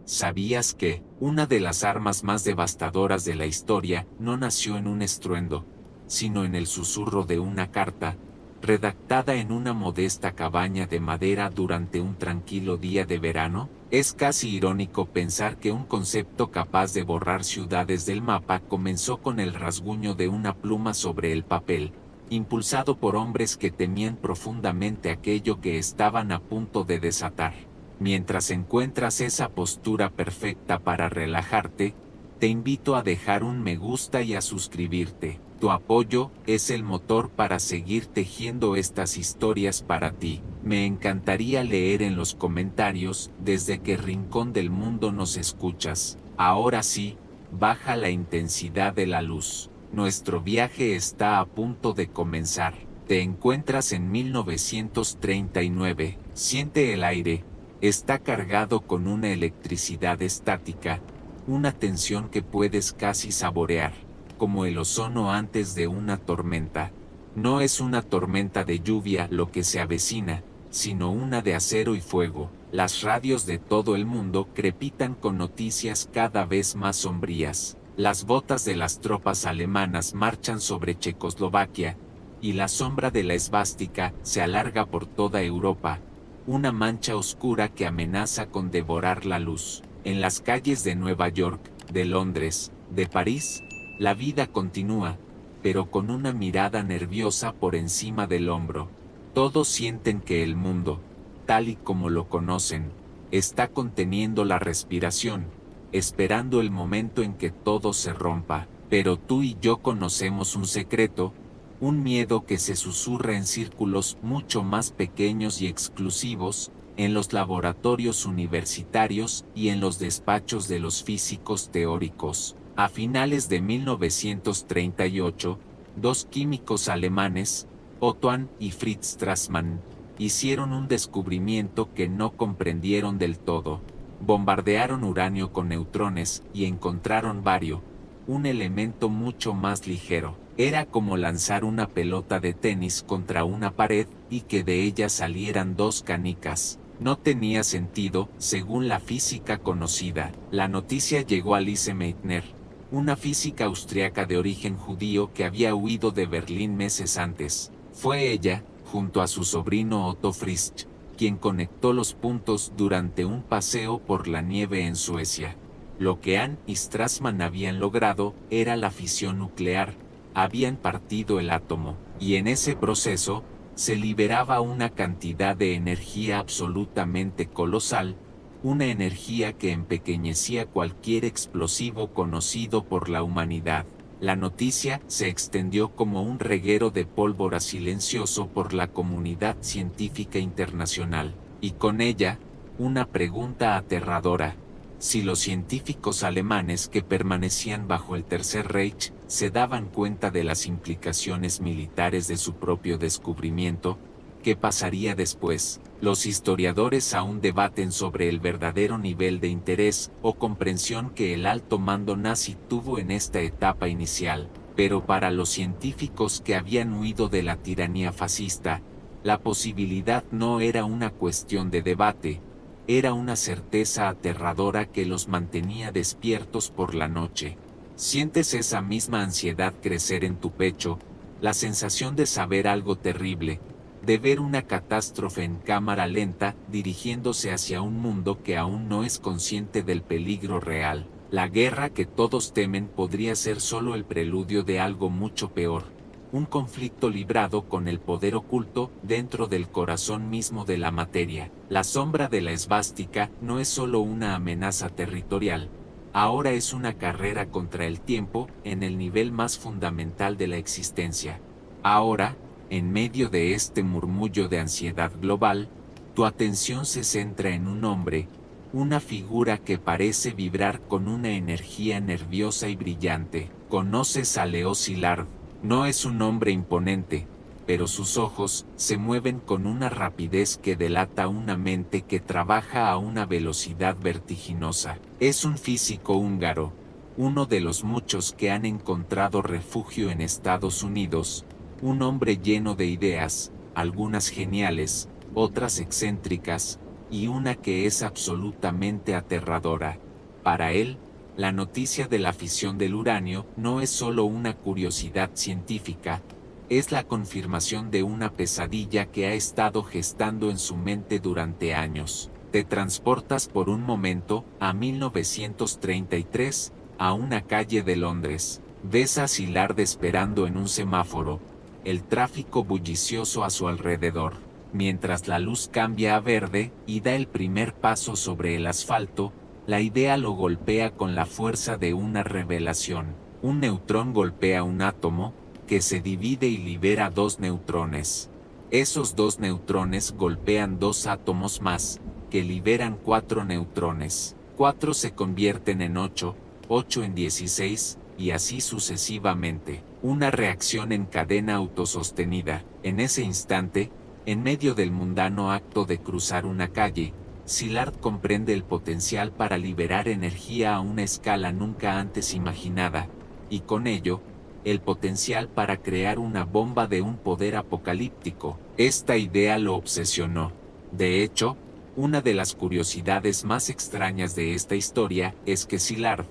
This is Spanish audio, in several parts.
¿Sabías que una de las armas más devastadoras de la historia no nació en un estruendo, sino en el susurro de una carta, redactada en una modesta cabaña de madera durante un tranquilo día de verano? Es casi irónico pensar que un concepto capaz de borrar ciudades del mapa comenzó con el rasguño de una pluma sobre el papel, impulsado por hombres que temían profundamente aquello que estaban a punto de desatar. Mientras encuentras esa postura perfecta para relajarte, te invito a dejar un me gusta y a suscribirte. Tu apoyo es el motor para seguir tejiendo estas historias para ti. Me encantaría leer en los comentarios desde qué rincón del mundo nos escuchas. Ahora sí, baja la intensidad de la luz. Nuestro viaje está a punto de comenzar. Te encuentras en 1939. Siente el aire. Está cargado con una electricidad estática, una tensión que puedes casi saborear, como el ozono antes de una tormenta. No es una tormenta de lluvia lo que se avecina, sino una de acero y fuego. Las radios de todo el mundo crepitan con noticias cada vez más sombrías. Las botas de las tropas alemanas marchan sobre Checoslovaquia, y la sombra de la esvástica se alarga por toda Europa, una mancha oscura que amenaza con devorar la luz. En las calles de Nueva York, de Londres, de París, la vida continúa, pero con una mirada nerviosa por encima del hombro. Todos sienten que el mundo, tal y como lo conocen, está conteniendo la respiración, esperando el momento en que todo se rompa. Pero tú y yo conocemos un secreto, un miedo que se susurra en círculos mucho más pequeños y exclusivos, en los laboratorios universitarios y en los despachos de los físicos teóricos. A finales de 1938, dos químicos alemanes, Otto Hahn y Fritz Strassmann, hicieron un descubrimiento que no comprendieron del todo. Bombardearon uranio con neutrones y encontraron bario, un elemento mucho más ligero. Era como lanzar una pelota de tenis contra una pared y que de ella salieran dos canicas. No tenía sentido, según la física conocida. La noticia llegó a Lise Meitner, una física austriaca de origen judío que había huido de Berlín meses antes. Fue ella, junto a su sobrino Otto Frisch, quien conectó los puntos durante un paseo por la nieve en Suecia. Lo que Hahn y Strassmann habían logrado era la fisión nuclear. Habían partido el átomo, y en ese proceso, se liberaba una cantidad de energía absolutamente colosal, una energía que empequeñecía cualquier explosivo conocido por la humanidad. La noticia se extendió como un reguero de pólvora silencioso por la comunidad científica internacional, y con ella, una pregunta aterradora. Si los científicos alemanes que permanecían bajo el Tercer Reich se daban cuenta de las implicaciones militares de su propio descubrimiento, ¿qué pasaría después? Los historiadores aún debaten sobre el verdadero nivel de interés o comprensión que el alto mando nazi tuvo en esta etapa inicial, pero para los científicos que habían huido de la tiranía fascista, la posibilidad no era una cuestión de debate, era una certeza aterradora que los mantenía despiertos por la noche. Sientes esa misma ansiedad crecer en tu pecho, la sensación de saber algo terrible, de ver una catástrofe en cámara lenta dirigiéndose hacia un mundo que aún no es consciente del peligro real. La guerra que todos temen podría ser solo el preludio de algo mucho peor. Un conflicto librado con el poder oculto dentro del corazón mismo de la materia. La sombra de la esvástica no es solo una amenaza territorial, ahora es una carrera contra el tiempo en el nivel más fundamental de la existencia. Ahora, en medio de este murmullo de ansiedad global, tu atención se centra en un hombre, una figura que parece vibrar con una energía nerviosa y brillante. ¿Conoces a Leo Szilard? No es un hombre imponente, pero sus ojos se mueven con una rapidez que delata una mente que trabaja a una velocidad vertiginosa. Es un físico húngaro, uno de los muchos que han encontrado refugio en Estados Unidos, un hombre lleno de ideas, algunas geniales, otras excéntricas, y una que es absolutamente aterradora. Para él, la noticia de la fisión del uranio no es solo una curiosidad científica, es la confirmación de una pesadilla que ha estado gestando en su mente durante años. Te transportas por un momento a 1933, a una calle de Londres. Ves a Szilard esperando en un semáforo, el tráfico bullicioso a su alrededor. Mientras la luz cambia a verde y da el primer paso sobre el asfalto, la idea lo golpea con la fuerza de una revelación. Un neutrón golpea un átomo, que se divide y libera dos neutrones. Esos dos neutrones golpean dos átomos más, que liberan cuatro neutrones. 4 se convierten en 8, 8 en 16, y así sucesivamente. Una reacción en cadena autosostenida. En ese instante, en medio del mundano acto de cruzar una calle, Szilard comprende el potencial para liberar energía a una escala nunca antes imaginada, y con ello, el potencial para crear una bomba de un poder apocalíptico. Esta idea lo obsesionó. De hecho, una de las curiosidades más extrañas de esta historia es que Szilard,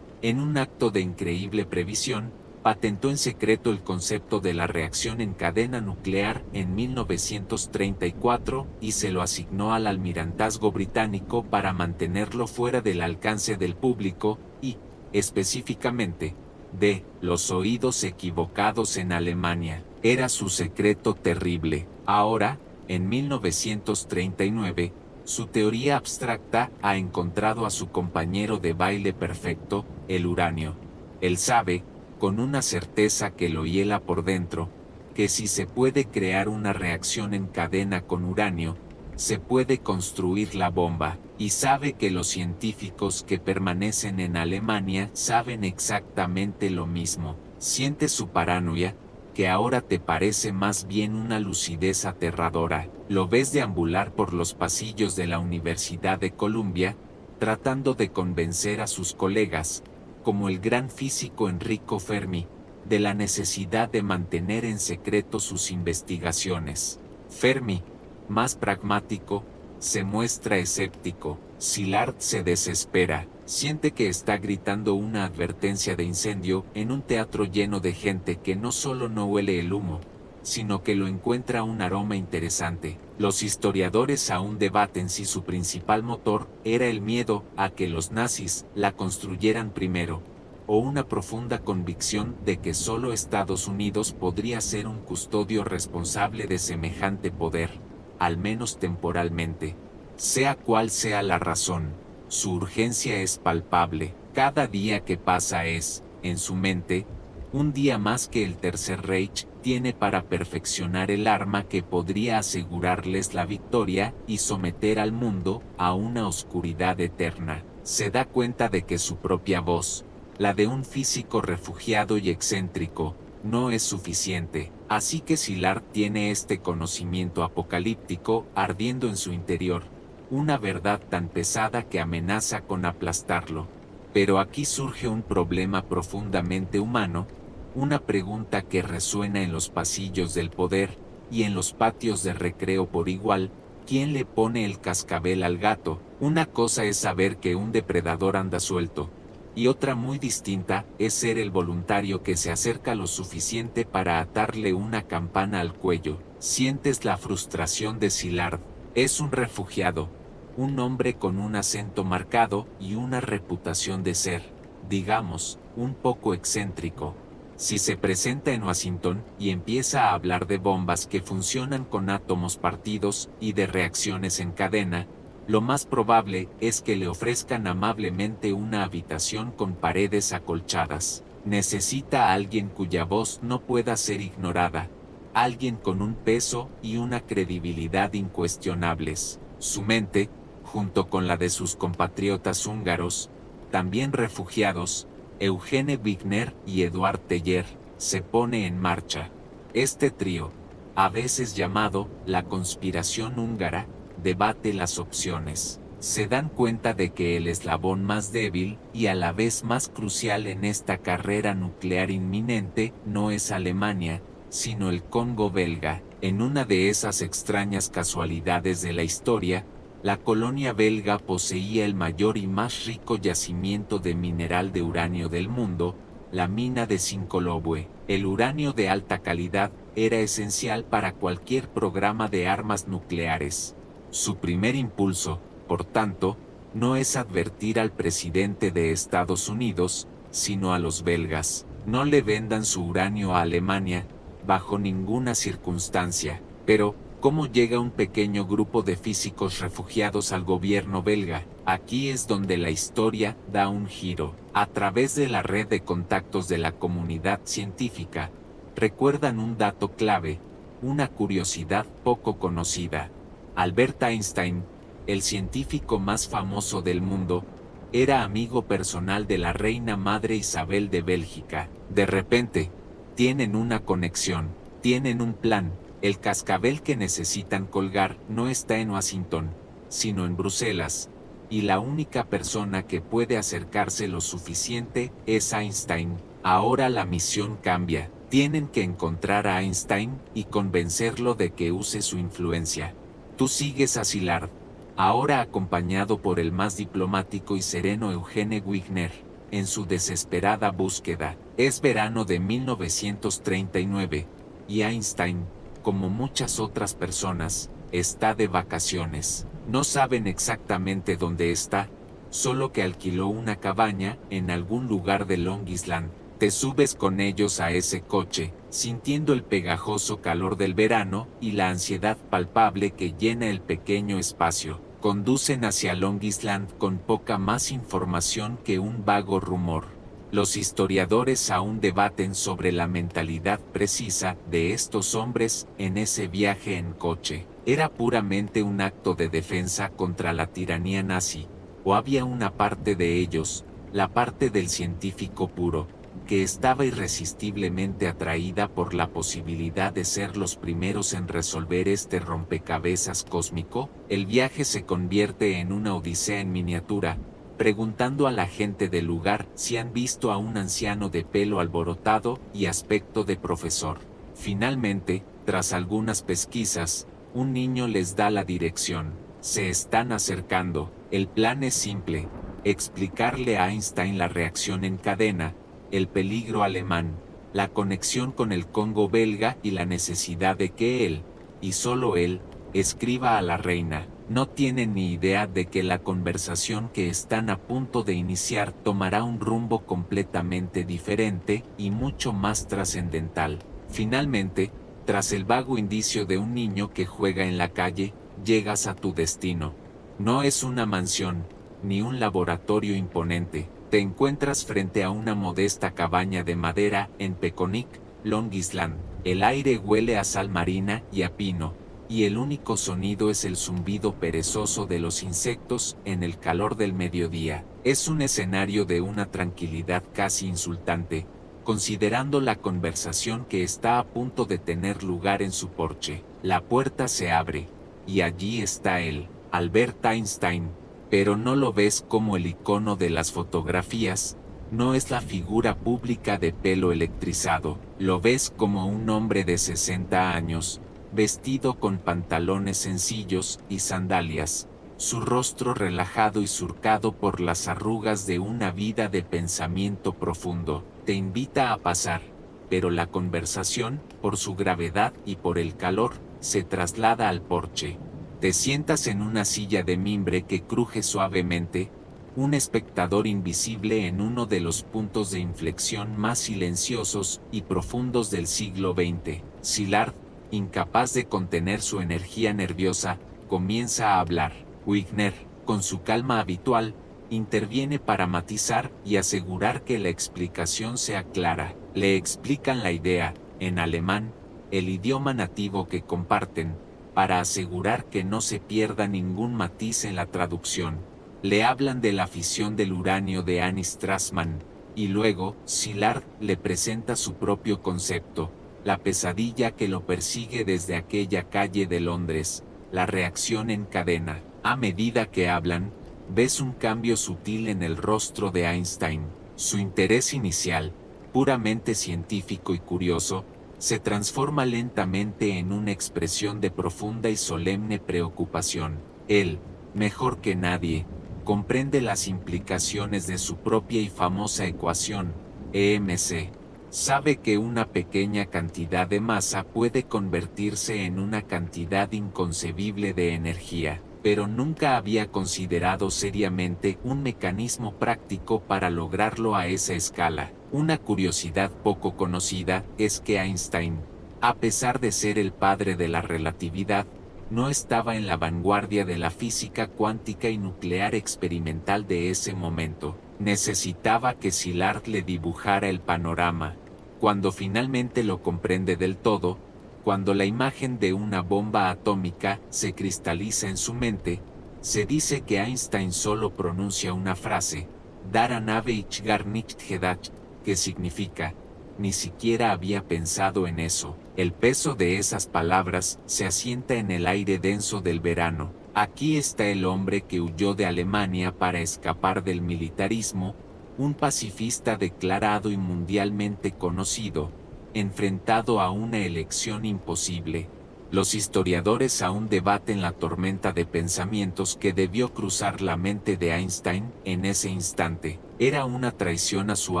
en un acto de increíble previsión, patentó en secreto el concepto de la reacción en cadena nuclear en 1934 y se lo asignó al almirantazgo británico para mantenerlo fuera del alcance del público y, específicamente, de los oídos equivocados en Alemania. Era su secreto terrible. Ahora, en 1939, su teoría abstracta ha encontrado a su compañero de baile perfecto, el uranio. Él sabe, con una certeza que lo hiela por dentro, que si se puede crear una reacción en cadena con uranio, se puede construir la bomba, y sabe que los científicos que permanecen en Alemania saben exactamente lo mismo. Siente su paranoia, que ahora te parece más bien una lucidez aterradora. Lo ves deambular por los pasillos de la Universidad de Columbia, tratando de convencer a sus colegas, como el gran físico Enrico Fermi, de la necesidad de mantener en secreto sus investigaciones. Fermi, más pragmático, se muestra escéptico. Szilard se desespera, siente que está gritando una advertencia de incendio en un teatro lleno de gente que no solo no huele el humo, sino que lo encuentra un aroma interesante. Los historiadores aún debaten si su principal motor era el miedo a que los nazis la construyeran primero, o una profunda convicción de que solo Estados Unidos podría ser un custodio responsable de semejante poder, al menos temporalmente. Sea cual sea la razón, su urgencia es palpable. Cada día que pasa es, en su mente, un día más que el Tercer Reich tiene para perfeccionar el arma que podría asegurarles la victoria y someter al mundo a una oscuridad eterna. Se da cuenta de que su propia voz, la de un físico refugiado y excéntrico, no es suficiente, así que Szilard tiene este conocimiento apocalíptico ardiendo en su interior, una verdad tan pesada que amenaza con aplastarlo. Pero aquí surge un problema profundamente humano, una pregunta que resuena en los pasillos del poder y en los patios de recreo por igual: ¿quién le pone el cascabel al gato? Una cosa es saber que un depredador anda suelto, y otra muy distinta es ser el voluntario que se acerca lo suficiente para atarle una campana al cuello. Sientes la frustración de Szilard. Es un refugiado, un hombre con un acento marcado y una reputación de ser, digamos, un poco excéntrico. Si se presenta en Washington y empieza a hablar de bombas que funcionan con átomos partidos y de reacciones en cadena, lo más probable es que le ofrezcan amablemente una habitación con paredes acolchadas. Necesita a alguien cuya voz no pueda ser ignorada, alguien con un peso y una credibilidad incuestionables. Su mente, junto con la de sus compatriotas húngaros, también refugiados, Eugene Wigner y Eduard Teller, se pone en marcha. Este trío, a veces llamado la conspiración húngara, debate las opciones. Se dan cuenta de que el eslabón más débil y a la vez más crucial en esta carrera nuclear inminente no es Alemania, sino el Congo belga. En una de esas extrañas casualidades de la historia, La colonia belga poseía el mayor y más rico yacimiento de mineral de uranio del mundo, la mina de Sinkolowe. El uranio de alta calidad era esencial para cualquier programa de armas nucleares. Su primer impulso, por tanto, no es advertir al presidente de Estados Unidos, sino a los belgas. No le vendan su uranio a Alemania, bajo ninguna circunstancia. Pero, ¿cómo llega un pequeño grupo de físicos refugiados al gobierno belga? Aquí es donde la historia da un giro. A través de la red de contactos de la comunidad científica, recuerdan un dato clave, una curiosidad poco conocida. Albert Einstein, el científico más famoso del mundo, era amigo personal de la reina madre Isabel de Bélgica. De repente, tienen una conexión, tienen un plan. El cascabel que necesitan colgar no está en Washington, sino en Bruselas, y la única persona que puede acercarse lo suficiente es Einstein. Ahora la misión cambia. Tienen que encontrar a Einstein y convencerlo de que use su influencia. Tú sigues a Szilard, ahora acompañado por el más diplomático y sereno Eugene Wigner, en su desesperada búsqueda. Es verano de 1939, y Einstein, como muchas otras personas, está de vacaciones. No saben exactamente dónde está, solo que alquiló una cabaña en algún lugar de Long Island. Te subes con ellos a ese coche, sintiendo el pegajoso calor del verano y la ansiedad palpable que llena el pequeño espacio. Conducen hacia Long Island con poca más información que un vago rumor. Los historiadores aún debaten sobre la mentalidad precisa de estos hombres en ese viaje en coche. ¿Era puramente un acto de defensa contra la tiranía nazi? ¿O había una parte de ellos, la parte del científico puro, que estaba irresistiblemente atraída por la posibilidad de ser los primeros en resolver este rompecabezas cósmico? El viaje se convierte en una odisea en miniatura, preguntando a la gente del lugar si han visto a un anciano de pelo alborotado y aspecto de profesor. Finalmente, tras algunas pesquisas, un niño les da la dirección. Se están acercando. El plan es simple: explicarle a Einstein la reacción en cadena, el peligro alemán, la conexión con el Congo belga y la necesidad de que él, y solo él, escriba a la reina. No tienen ni idea de que la conversación que están a punto de iniciar tomará un rumbo completamente diferente y mucho más trascendental. Finalmente, tras el vago indicio de un niño que juega en la calle, llegas a tu destino. No es una mansión, ni un laboratorio imponente. Te encuentras frente a una modesta cabaña de madera en Peconic, Long Island. El aire huele a sal marina y a pino, y el único sonido es el zumbido perezoso de los insectos en el calor del mediodía. Es un escenario de una tranquilidad casi insultante, considerando la conversación que está a punto de tener lugar en su porche. La puerta se abre, y allí está él, Albert Einstein. Pero no lo ves como el icono de las fotografías, no es la figura pública de pelo electrizado, lo ves como un hombre de 60 años, vestido con pantalones sencillos y sandalias, su rostro relajado y surcado por las arrugas de una vida de pensamiento profundo. Te invita a pasar, pero la conversación, por su gravedad y por el calor, se traslada al porche. Te sientas en una silla de mimbre que cruje suavemente, un espectador invisible en uno de los puntos de inflexión más silenciosos y profundos del siglo XX. Szilard, incapaz de contener su energía nerviosa, comienza a hablar. Wigner, con su calma habitual, interviene para matizar y asegurar que la explicación sea clara. Le explican la idea, en alemán, el idioma nativo que comparten, para asegurar que no se pierda ningún matiz en la traducción. Le hablan de la fisión del uranio de Annie Strassmann, y luego, Szilard le presenta su propio concepto, la pesadilla que lo persigue desde aquella calle de Londres, la reacción en cadena. A medida que hablan, ves un cambio sutil en el rostro de Einstein. Su interés inicial, puramente científico y curioso, se transforma lentamente en una expresión de profunda y solemne preocupación. Él, mejor que nadie, comprende las implicaciones de su propia y famosa ecuación, EMC. Sabe que una pequeña cantidad de masa puede convertirse en una cantidad inconcebible de energía, pero nunca había considerado seriamente un mecanismo práctico para lograrlo a esa escala. Una curiosidad poco conocida es que Einstein, a pesar de ser el padre de la relatividad, no estaba en la vanguardia de la física cuántica y nuclear experimental de ese momento. Necesitaba que Szilard le dibujara el panorama. Cuando finalmente lo comprende del todo, cuando la imagen de una bomba atómica se cristaliza en su mente, se dice que Einstein solo pronuncia una frase, Daran habe ich gar nicht gedacht, que significa, ni siquiera había pensado en eso. El peso de esas palabras se asienta en el aire denso del verano. Aquí está el hombre que huyó de Alemania para escapar del militarismo, un pacifista declarado y mundialmente conocido, enfrentado a una elección imposible. Los historiadores aún debaten la tormenta de pensamientos que debió cruzar la mente de Einstein en ese instante. ¿Era una traición a su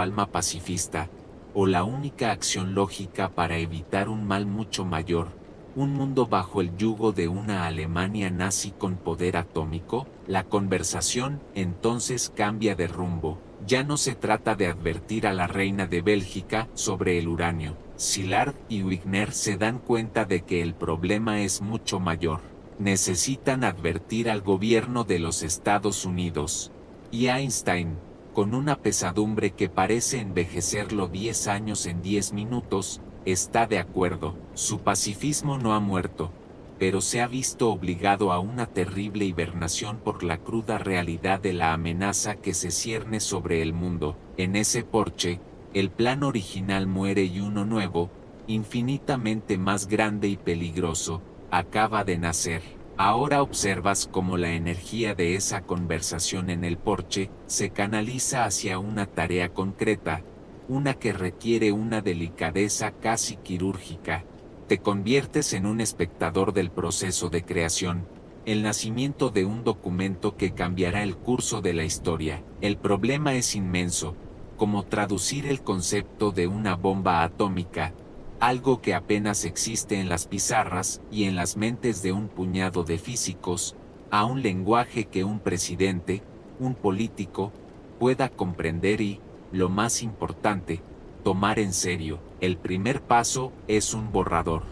alma pacifista, o la única acción lógica para evitar un mal mucho mayor, un mundo bajo el yugo de una Alemania nazi con poder atómico? La conversación entonces cambia de rumbo. Ya no se trata de advertir a la reina de Bélgica sobre el uranio. Szilard y Wigner se dan cuenta de que el problema es mucho mayor. Necesitan advertir al gobierno de los Estados Unidos. Y Einstein, con una pesadumbre que parece envejecerlo 10 años en 10 minutos, está de acuerdo. Su pacifismo no ha muerto, pero se ha visto obligado a una terrible hibernación por la cruda realidad de la amenaza que se cierne sobre el mundo. En ese porche, el plan original muere y uno nuevo, infinitamente más grande y peligroso, acaba de nacer. Ahora observas cómo la energía de esa conversación en el porche se canaliza hacia una tarea concreta, una que requiere una delicadeza casi quirúrgica. Te conviertes en un espectador del proceso de creación, el nacimiento de un documento que cambiará el curso de la historia. El problema es inmenso, como traducir el concepto de una bomba atómica, algo que apenas existe en las pizarras y en las mentes de un puñado de físicos, a un lenguaje que un presidente, un político, pueda comprender y, lo más importante, tomar en serio. El primer paso es un borrador.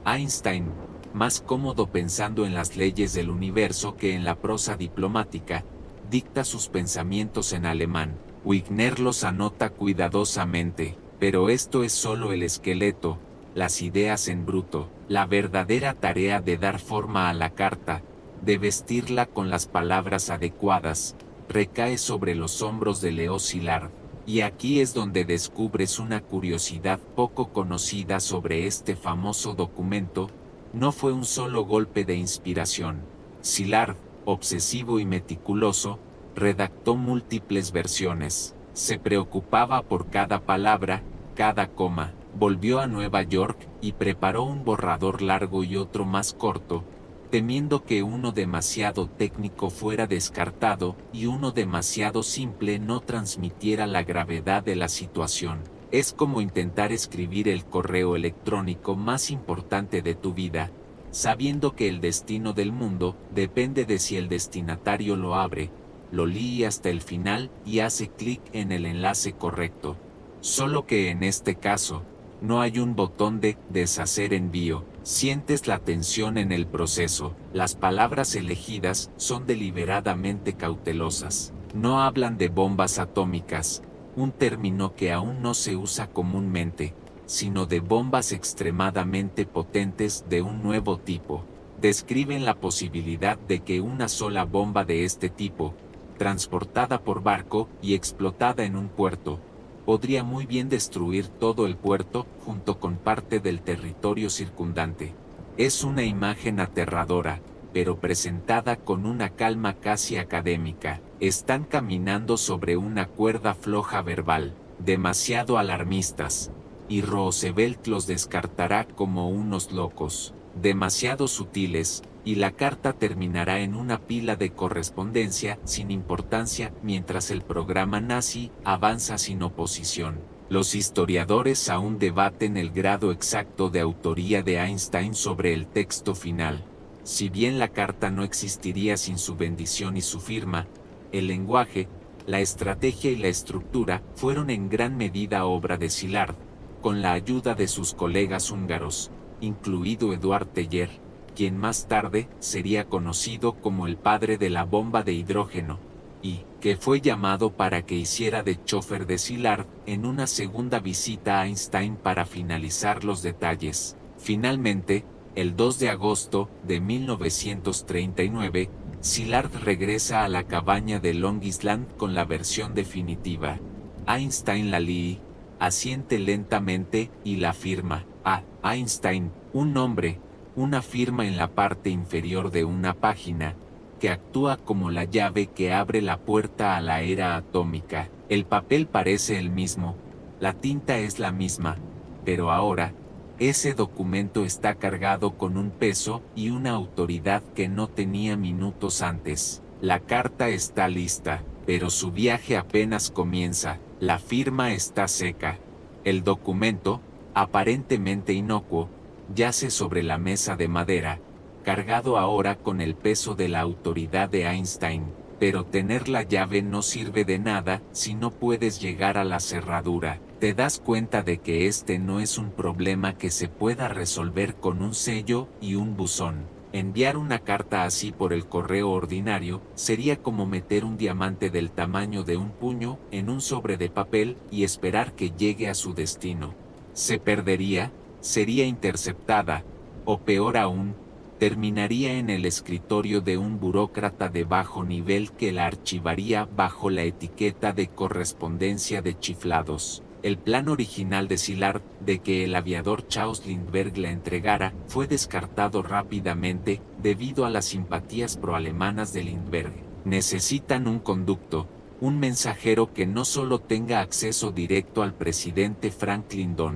Einstein, más cómodo pensando en las leyes del universo que en la prosa diplomática, dicta sus pensamientos en alemán. Wigner los anota cuidadosamente, pero esto es solo el esqueleto, las ideas en bruto. La verdadera tarea de dar forma a la carta, de vestirla con las palabras adecuadas, recae sobre los hombros de Leo Szilard. Y aquí es donde descubres una curiosidad poco conocida sobre este famoso documento. No fue un solo golpe de inspiración. Szilard, obsesivo y meticuloso, redactó múltiples versiones. Se preocupaba por cada palabra, cada coma. Volvió a Nueva York y preparó un borrador largo y otro más corto, temiendo que uno demasiado técnico fuera descartado y uno demasiado simple no transmitiera la gravedad de la situación. Es como intentar escribir el correo electrónico más importante de tu vida, sabiendo que el destino del mundo depende de si el destinatario lo abre, lo lee hasta el final y hace clic en el enlace correcto. Solo que en este caso, no hay un botón de deshacer envío. Sientes la tensión en el proceso. Las palabras elegidas son deliberadamente cautelosas. No hablan de bombas atómicas, un término que aún no se usa comúnmente, sino de bombas extremadamente potentes de un nuevo tipo. Describen la posibilidad de que una sola bomba de este tipo, transportada por barco y explotada en un puerto, podría muy bien destruir todo el puerto junto con parte del territorio circundante. Es una imagen aterradora, pero presentada con una calma casi académica. Están caminando sobre una cuerda floja verbal, demasiado alarmistas, y Roosevelt los descartará como unos locos. demasiado sutiles, y la carta terminará en una pila de correspondencia sin importancia mientras el programa nazi avanza sin oposición. Los historiadores aún debaten el grado exacto de autoría de Einstein sobre el texto final. Si bien la carta no existiría sin su bendición y su firma, el lenguaje, la estrategia y la estructura fueron en gran medida obra de Szilard, con la ayuda de sus colegas húngaros, incluido Eduard Teller, quien más tarde sería conocido como el padre de la bomba de hidrógeno, y que fue llamado para que hiciera de chofer de Szilard en una segunda visita a Einstein para finalizar los detalles. Finalmente, el 2 de agosto de 1939, Szilard regresa a la cabaña de Long Island con la versión definitiva. Einstein la lee, asiente lentamente y la firma. Einstein, un nombre, una firma en la parte inferior de una página, que actúa como la llave que abre la puerta a la era atómica. El papel parece el mismo, la tinta es la misma, pero ahora, ese documento está cargado con un peso y una autoridad que no tenía minutos antes. La carta está lista, pero su viaje apenas comienza, la firma está seca. El documento, aparentemente inocuo, yace sobre la mesa de madera, cargado ahora con el peso de la autoridad de Einstein, pero tener la llave no sirve de nada si no puedes llegar a la cerradura. Te das cuenta de que este no es un problema que se pueda resolver con un sello y un buzón. Enviar una carta así por el correo ordinario sería como meter un diamante del tamaño de un puño en un sobre de papel y esperar que llegue a su destino. Se perdería, sería interceptada, o peor aún, terminaría en el escritorio de un burócrata de bajo nivel que la archivaría bajo la etiqueta de correspondencia de chiflados. El plan original de Szilard, de que el aviador Charles Lindbergh la entregara, fue descartado rápidamente debido a las simpatías proalemanas de Lindbergh. Necesitan un conducto, un mensajero que no solo tenga acceso directo al presidente Franklin D.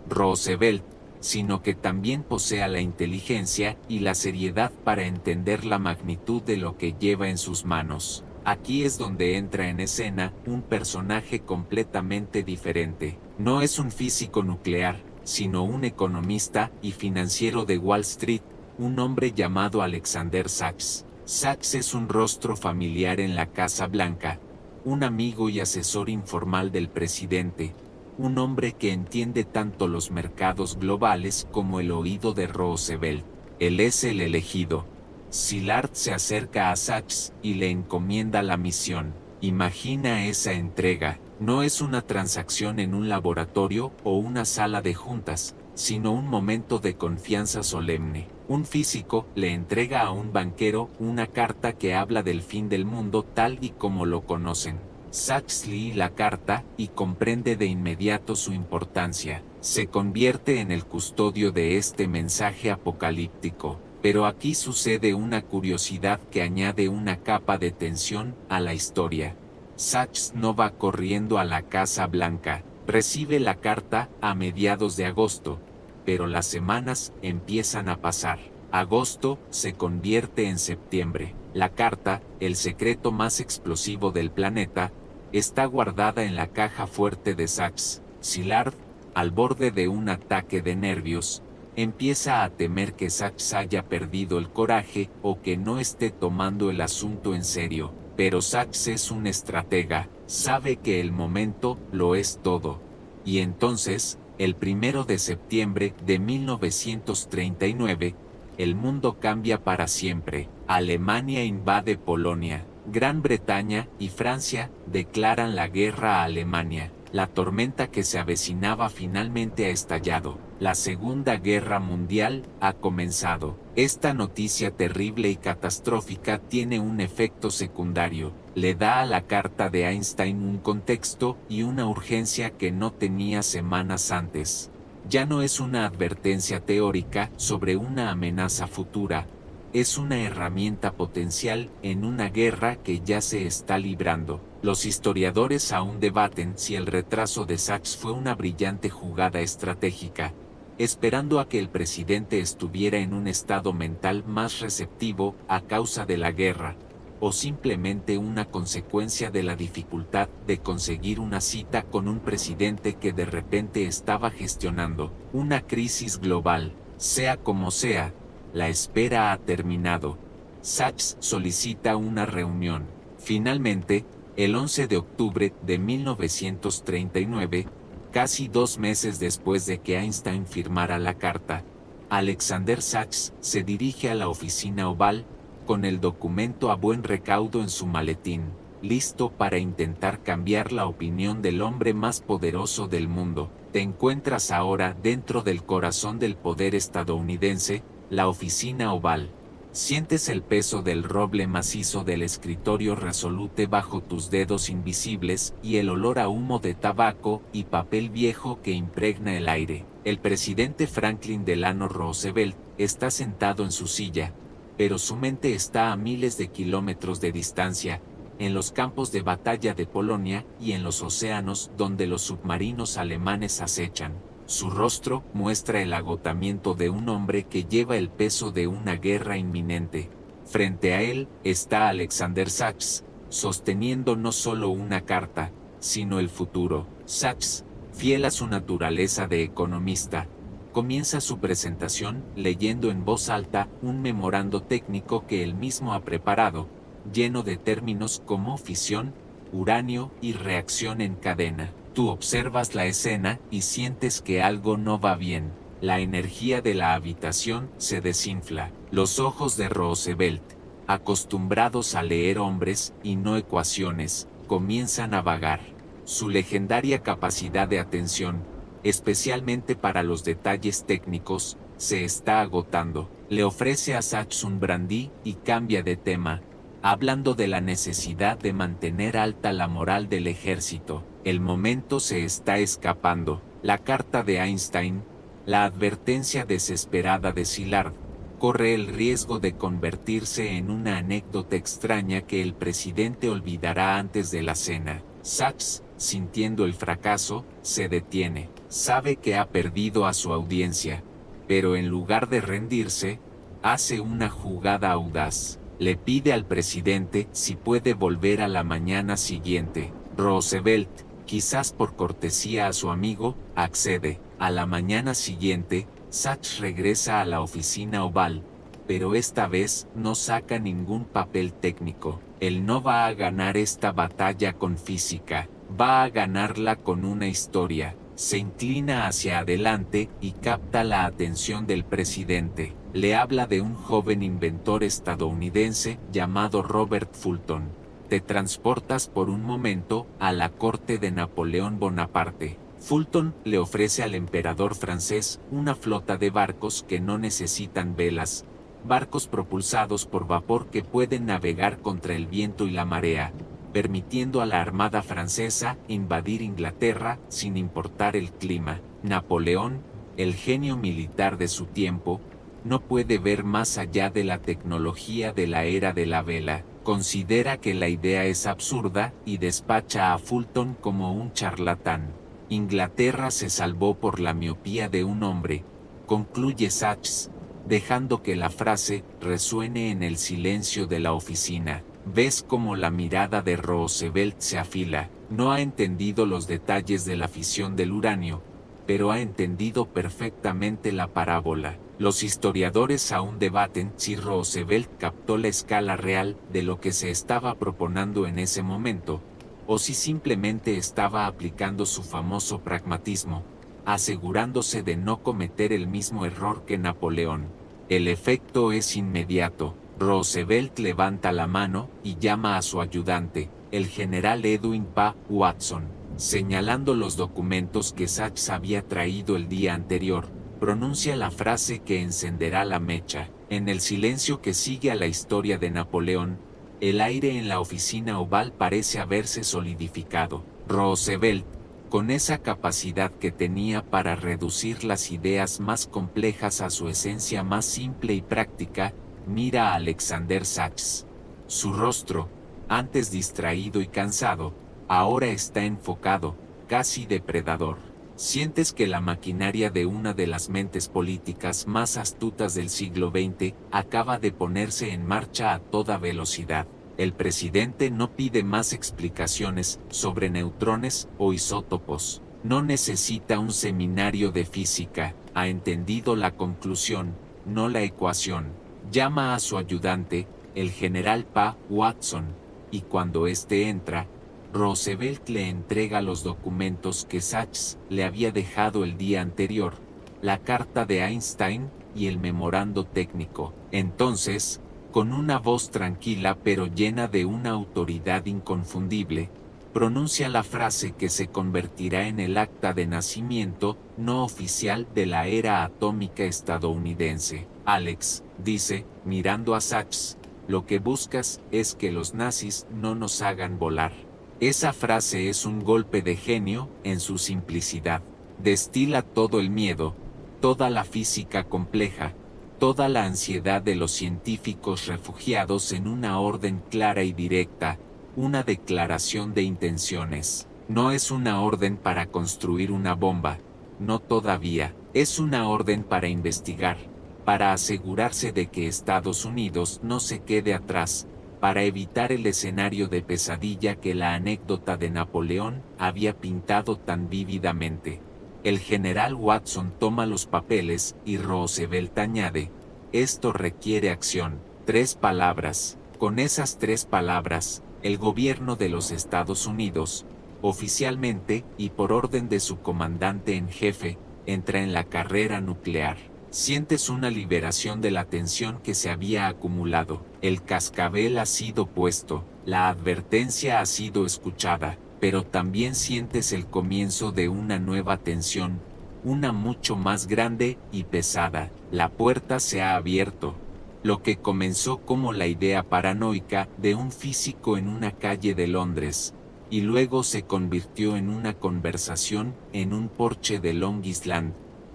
Roosevelt, sino que también posea la inteligencia y la seriedad para entender la magnitud de lo que lleva en sus manos. Aquí es donde entra en escena un personaje completamente diferente. No es un físico nuclear, sino un economista y financiero de Wall Street, un hombre llamado Alexander Sachs. Sachs es un rostro familiar en la Casa Blanca, un amigo y asesor informal del presidente, un hombre que entiende tanto los mercados globales como el oído de Roosevelt. Él es el elegido. Szilard se acerca a Sachs y le encomienda la misión. Imagina esa entrega. No es una transacción en un laboratorio o una sala de juntas, sino un momento de confianza solemne. Un físico le entrega a un banquero una carta que habla del fin del mundo tal y como lo conocen. Sachs lee la carta y comprende de inmediato su importancia. Se convierte en el custodio de este mensaje apocalíptico. Pero aquí sucede una curiosidad que añade una capa de tensión a la historia. Sachs no va corriendo a la Casa Blanca. Recibe la carta a mediados de agosto, pero las semanas empiezan a pasar. Agosto se convierte en septiembre. La carta, el secreto más explosivo del planeta, está guardada en la caja fuerte de Sachs. Szilard, al borde de un ataque de nervios, empieza a temer que Sachs haya perdido el coraje o que no esté tomando el asunto en serio. Pero Sachs es un estratega, sabe que el momento lo es todo. Y entonces, el 1 de septiembre de 1939, el mundo cambia para siempre. Alemania invade Polonia. Gran Bretaña y Francia declaran la guerra a Alemania. La tormenta que se avecinaba finalmente ha estallado. La Segunda Guerra Mundial ha comenzado. Esta noticia terrible y catastrófica tiene un efecto secundario. Le da a la carta de Einstein un contexto y una urgencia que no tenía semanas antes. Ya no es una advertencia teórica sobre una amenaza futura. Es una herramienta potencial en una guerra que ya se está librando. Los historiadores aún debaten si el retraso de Sachs fue una brillante jugada estratégica. esperando a que el presidente estuviera en un estado mental más receptivo a causa de la guerra, o simplemente una consecuencia de la dificultad de conseguir una cita con un presidente que de repente estaba gestionando una crisis global. Sea como sea, la espera ha terminado. Sachs solicita una reunión. Finalmente, el 11 de octubre de 1939, casi 2 meses después de que Einstein firmara la carta, Alexander Sachs se dirige a la oficina oval, con el documento a buen recaudo en su maletín, listo para intentar cambiar la opinión del hombre más poderoso del mundo. Te encuentras ahora dentro del corazón del poder estadounidense, la oficina oval. Sientes el peso del roble macizo del escritorio resolute bajo tus dedos invisibles y el olor a humo de tabaco y papel viejo que impregna el aire. El presidente Franklin Delano Roosevelt está sentado en su silla, pero su mente está a miles de kilómetros de distancia, en los campos de batalla de Polonia y en los océanos donde los submarinos alemanes acechan. Su rostro muestra el agotamiento de un hombre que lleva el peso de una guerra inminente. Frente a él está Alexander Sachs, sosteniendo no solo una carta, sino el futuro. Sachs, fiel a su naturaleza de economista, comienza su presentación leyendo en voz alta un memorando técnico que él mismo ha preparado, lleno de términos como fisión, uranio y reacción en cadena. Tú observas la escena y sientes que algo no va bien. La energía de la habitación se desinfla. Los ojos de Roosevelt, acostumbrados a leer hombres y no ecuaciones, comienzan a vagar. Su legendaria capacidad de atención, especialmente para los detalles técnicos, se está agotando. Le ofrece a Sachs un brandy y cambia de tema, hablando de la necesidad de mantener alta la moral del ejército. El momento se está escapando. La carta de Einstein, la advertencia desesperada de Szilard, corre el riesgo de convertirse en una anécdota extraña que el presidente olvidará antes de la cena. Sachs, sintiendo el fracaso, se detiene. Sabe que ha perdido a su audiencia, pero en lugar de rendirse, hace una jugada audaz. Le pide al presidente si puede volver a la mañana siguiente. Roosevelt, quizás por cortesía a su amigo, accede. A la mañana siguiente, Sachs regresa a la oficina oval, pero esta vez no saca ningún papel técnico. Él no va a ganar esta batalla con física, va a ganarla con una historia. Se inclina hacia adelante y capta la atención del presidente. Le habla de un joven inventor estadounidense llamado Robert Fulton. Te transportas por un momento a la corte de Napoleón Bonaparte. Fulton le ofrece al emperador francés una flota de barcos que no necesitan velas, barcos propulsados por vapor que pueden navegar contra el viento y la marea, permitiendo a la armada francesa invadir Inglaterra sin importar el clima. Napoleón, el genio militar de su tiempo, no puede ver más allá de la tecnología de la era de la vela. Considera que la idea es absurda y despacha a Fulton como un charlatán. Inglaterra se salvó por la miopía de un hombre, concluye Sachs, dejando que la frase resuene en el silencio de la oficina. Ves cómo la mirada de Roosevelt se afila. No ha entendido los detalles de la fisión del uranio, pero ha entendido perfectamente la parábola. Los historiadores aún debaten si Roosevelt captó la escala real de lo que se estaba proponiendo en ese momento, o si simplemente estaba aplicando su famoso pragmatismo, asegurándose de no cometer el mismo error que Napoleón. El efecto es inmediato. Roosevelt levanta la mano y llama a su ayudante, el general Edwin P. Watson, señalando los documentos que Sachs había traído el día anterior. Pronuncia la frase que encenderá la mecha. En el silencio que sigue a la historia de Napoleón, el aire en la oficina oval parece haberse solidificado. Roosevelt, con esa capacidad que tenía para reducir las ideas más complejas a su esencia más simple y práctica, mira a Alexander Sachs. Su rostro, antes distraído y cansado, ahora está enfocado, casi depredador. Sientes que la maquinaria de una de las mentes políticas más astutas del siglo XX acaba de ponerse en marcha a toda velocidad. El presidente no pide más explicaciones sobre neutrones o isótopos. No necesita un seminario de física. Ha entendido la conclusión, no la ecuación. Llama a su ayudante, el general Pa Watson, y cuando éste entra, Roosevelt le entrega los documentos que Sachs le había dejado el día anterior, la carta de Einstein y el memorando técnico. Entonces, con una voz tranquila pero llena de una autoridad inconfundible, pronuncia la frase que se convertirá en el acta de nacimiento no oficial de la era atómica estadounidense. Alex, dice, mirando a Sachs, lo que buscas es que los nazis no nos hagan volar. Esa frase es un golpe de genio en su simplicidad. Destila todo el miedo, toda la física compleja, toda la ansiedad de los científicos refugiados en una orden clara y directa, una declaración de intenciones. No es una orden para construir una bomba, no todavía, es una orden para investigar, para asegurarse de que Estados Unidos no se quede atrás, para evitar el escenario de pesadilla que la anécdota de Napoleón había pintado tan vívidamente. El general Watson toma los papeles y Roosevelt añade, esto requiere acción. 3 palabras. Con esas 3 palabras, el gobierno de los Estados Unidos, oficialmente y por orden de su comandante en jefe, entra en la carrera nuclear. Sientes una liberación de la tensión que se había acumulado. El cascabel ha sido puesto, la advertencia ha sido escuchada, pero también sientes el comienzo de una nueva tensión, una mucho más grande y pesada. La puerta se ha abierto. Lo que comenzó como la idea paranoica de un físico en una calle de Londres, y luego se convirtió en una conversación en un porche de Long Island,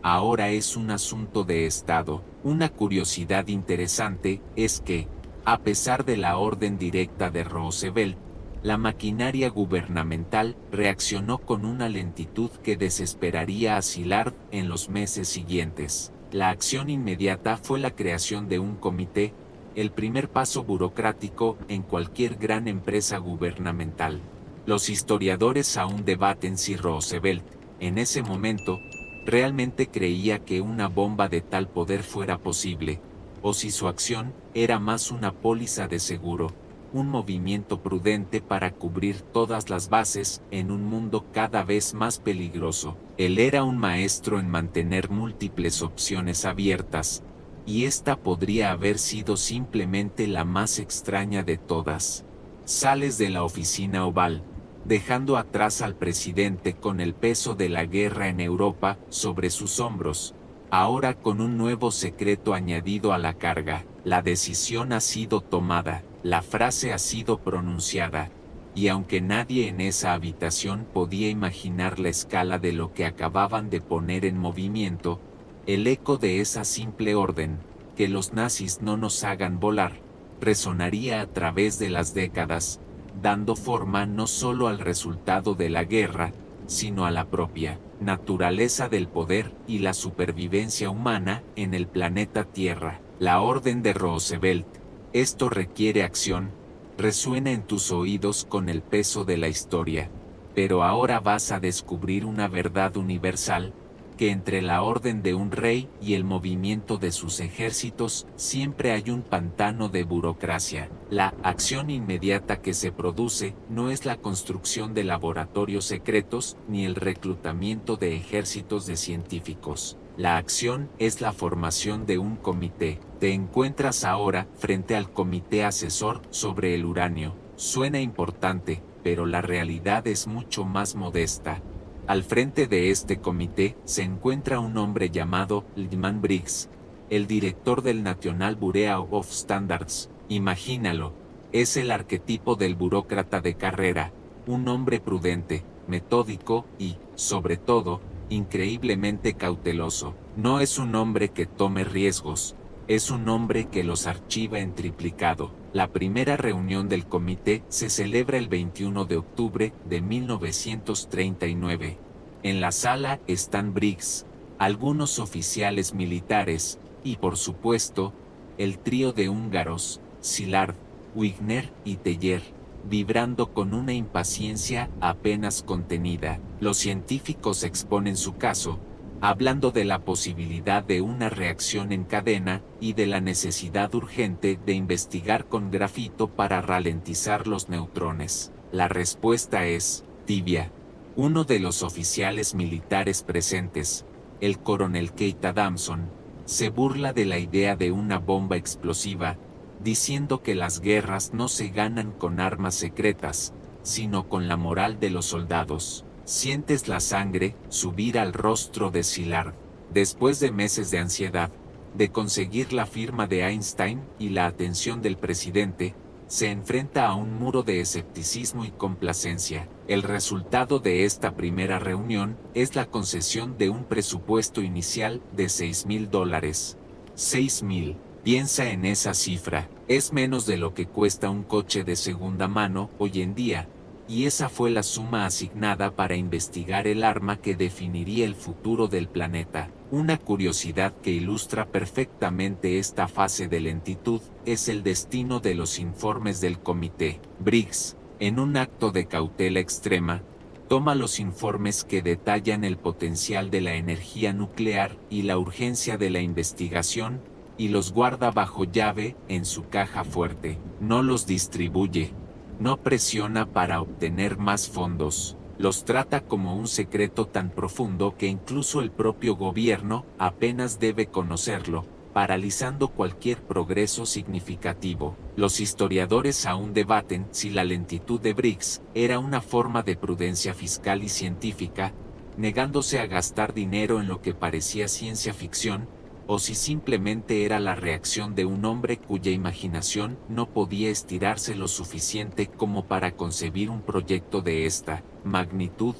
ahora es un asunto de Estado. Una curiosidad interesante es que, a pesar de la orden directa de Roosevelt, la maquinaria gubernamental reaccionó con una lentitud que desesperaría a Szilard en los meses siguientes. La acción inmediata fue la creación de un comité, el primer paso burocrático en cualquier gran empresa gubernamental. Los historiadores aún debaten si Roosevelt, en ese momento, realmente creía que una bomba de tal poder fuera posible, o si su acción era más una póliza de seguro, un movimiento prudente para cubrir todas las bases en un mundo cada vez más peligroso. Él era un maestro en mantener múltiples opciones abiertas, y esta podría haber sido simplemente la más extraña de todas. Sales de la oficina oval, dejando atrás al presidente con el peso de la guerra en Europa sobre sus hombros, ahora con un nuevo secreto añadido a la carga. La decisión ha sido tomada, la frase ha sido pronunciada, y aunque nadie en esa habitación podía imaginar la escala de lo que acababan de poner en movimiento, el eco de esa simple orden, que los nazis no nos hagan volar, resonaría a través de las décadas, dando forma no solo al resultado de la guerra, sino a la propia naturaleza del poder y la supervivencia humana en el planeta Tierra. La orden de Roosevelt, esto requiere acción, resuena en tus oídos con el peso de la historia, pero ahora vas a descubrir una verdad universal, que entre la orden de un rey y el movimiento de sus ejércitos siempre hay un pantano de burocracia. La acción inmediata que se produce no es la construcción de laboratorios secretos ni el reclutamiento de ejércitos de científicos. La acción es la formación de un comité. Te encuentras ahora frente al comité asesor sobre el uranio. Suena importante, pero la realidad es mucho más modesta. Al frente de este comité se encuentra un hombre llamado Lyman Briggs, el director del National Bureau of Standards. Imagínalo, es el arquetipo del burócrata de carrera, un hombre prudente, metódico y, sobre todo, increíblemente cauteloso. No es un hombre que tome riesgos, es un hombre que los archiva en triplicado. La primera reunión del comité se celebra el 21 de octubre de 1939. En la sala están Briggs, algunos oficiales militares, y por supuesto, el trío de húngaros, Szilard, Wigner y Teller, vibrando con una impaciencia apenas contenida. Los científicos exponen su caso, hablando de la posibilidad de una reacción en cadena y de la necesidad urgente de investigar con grafito para ralentizar los neutrones. La respuesta es tibia. Uno de los oficiales militares presentes, el coronel Keith Adamson, se burla de la idea de una bomba explosiva, diciendo que las guerras no se ganan con armas secretas, sino con la moral de los soldados. Sientes la sangre subir al rostro de Szilard. Después de meses de ansiedad, de conseguir la firma de Einstein y la atención del presidente, se enfrenta a un muro de escepticismo y complacencia. El resultado de esta primera reunión es la concesión de un presupuesto inicial de $6,000. 6,000. Piensa en esa cifra. Es menos de lo que cuesta un coche de segunda mano hoy en día, y esa fue la suma asignada para investigar el arma que definiría el futuro del planeta. Una curiosidad que ilustra perfectamente esta fase de lentitud es el destino de los informes del comité. Briggs, en un acto de cautela extrema, toma los informes que detallan el potencial de la energía nuclear y la urgencia de la investigación, y los guarda bajo llave en su caja fuerte. No los distribuye. No presiona para obtener más fondos. Los trata como un secreto tan profundo que incluso el propio gobierno apenas debe conocerlo, paralizando cualquier progreso significativo. Los historiadores aún debaten si la lentitud de Briggs era una forma de prudencia fiscal y científica, negándose a gastar dinero en lo que parecía ciencia ficción, o si simplemente era la reacción de un hombre cuya imaginación no podía estirarse lo suficiente como para concebir un proyecto de esta magnitud.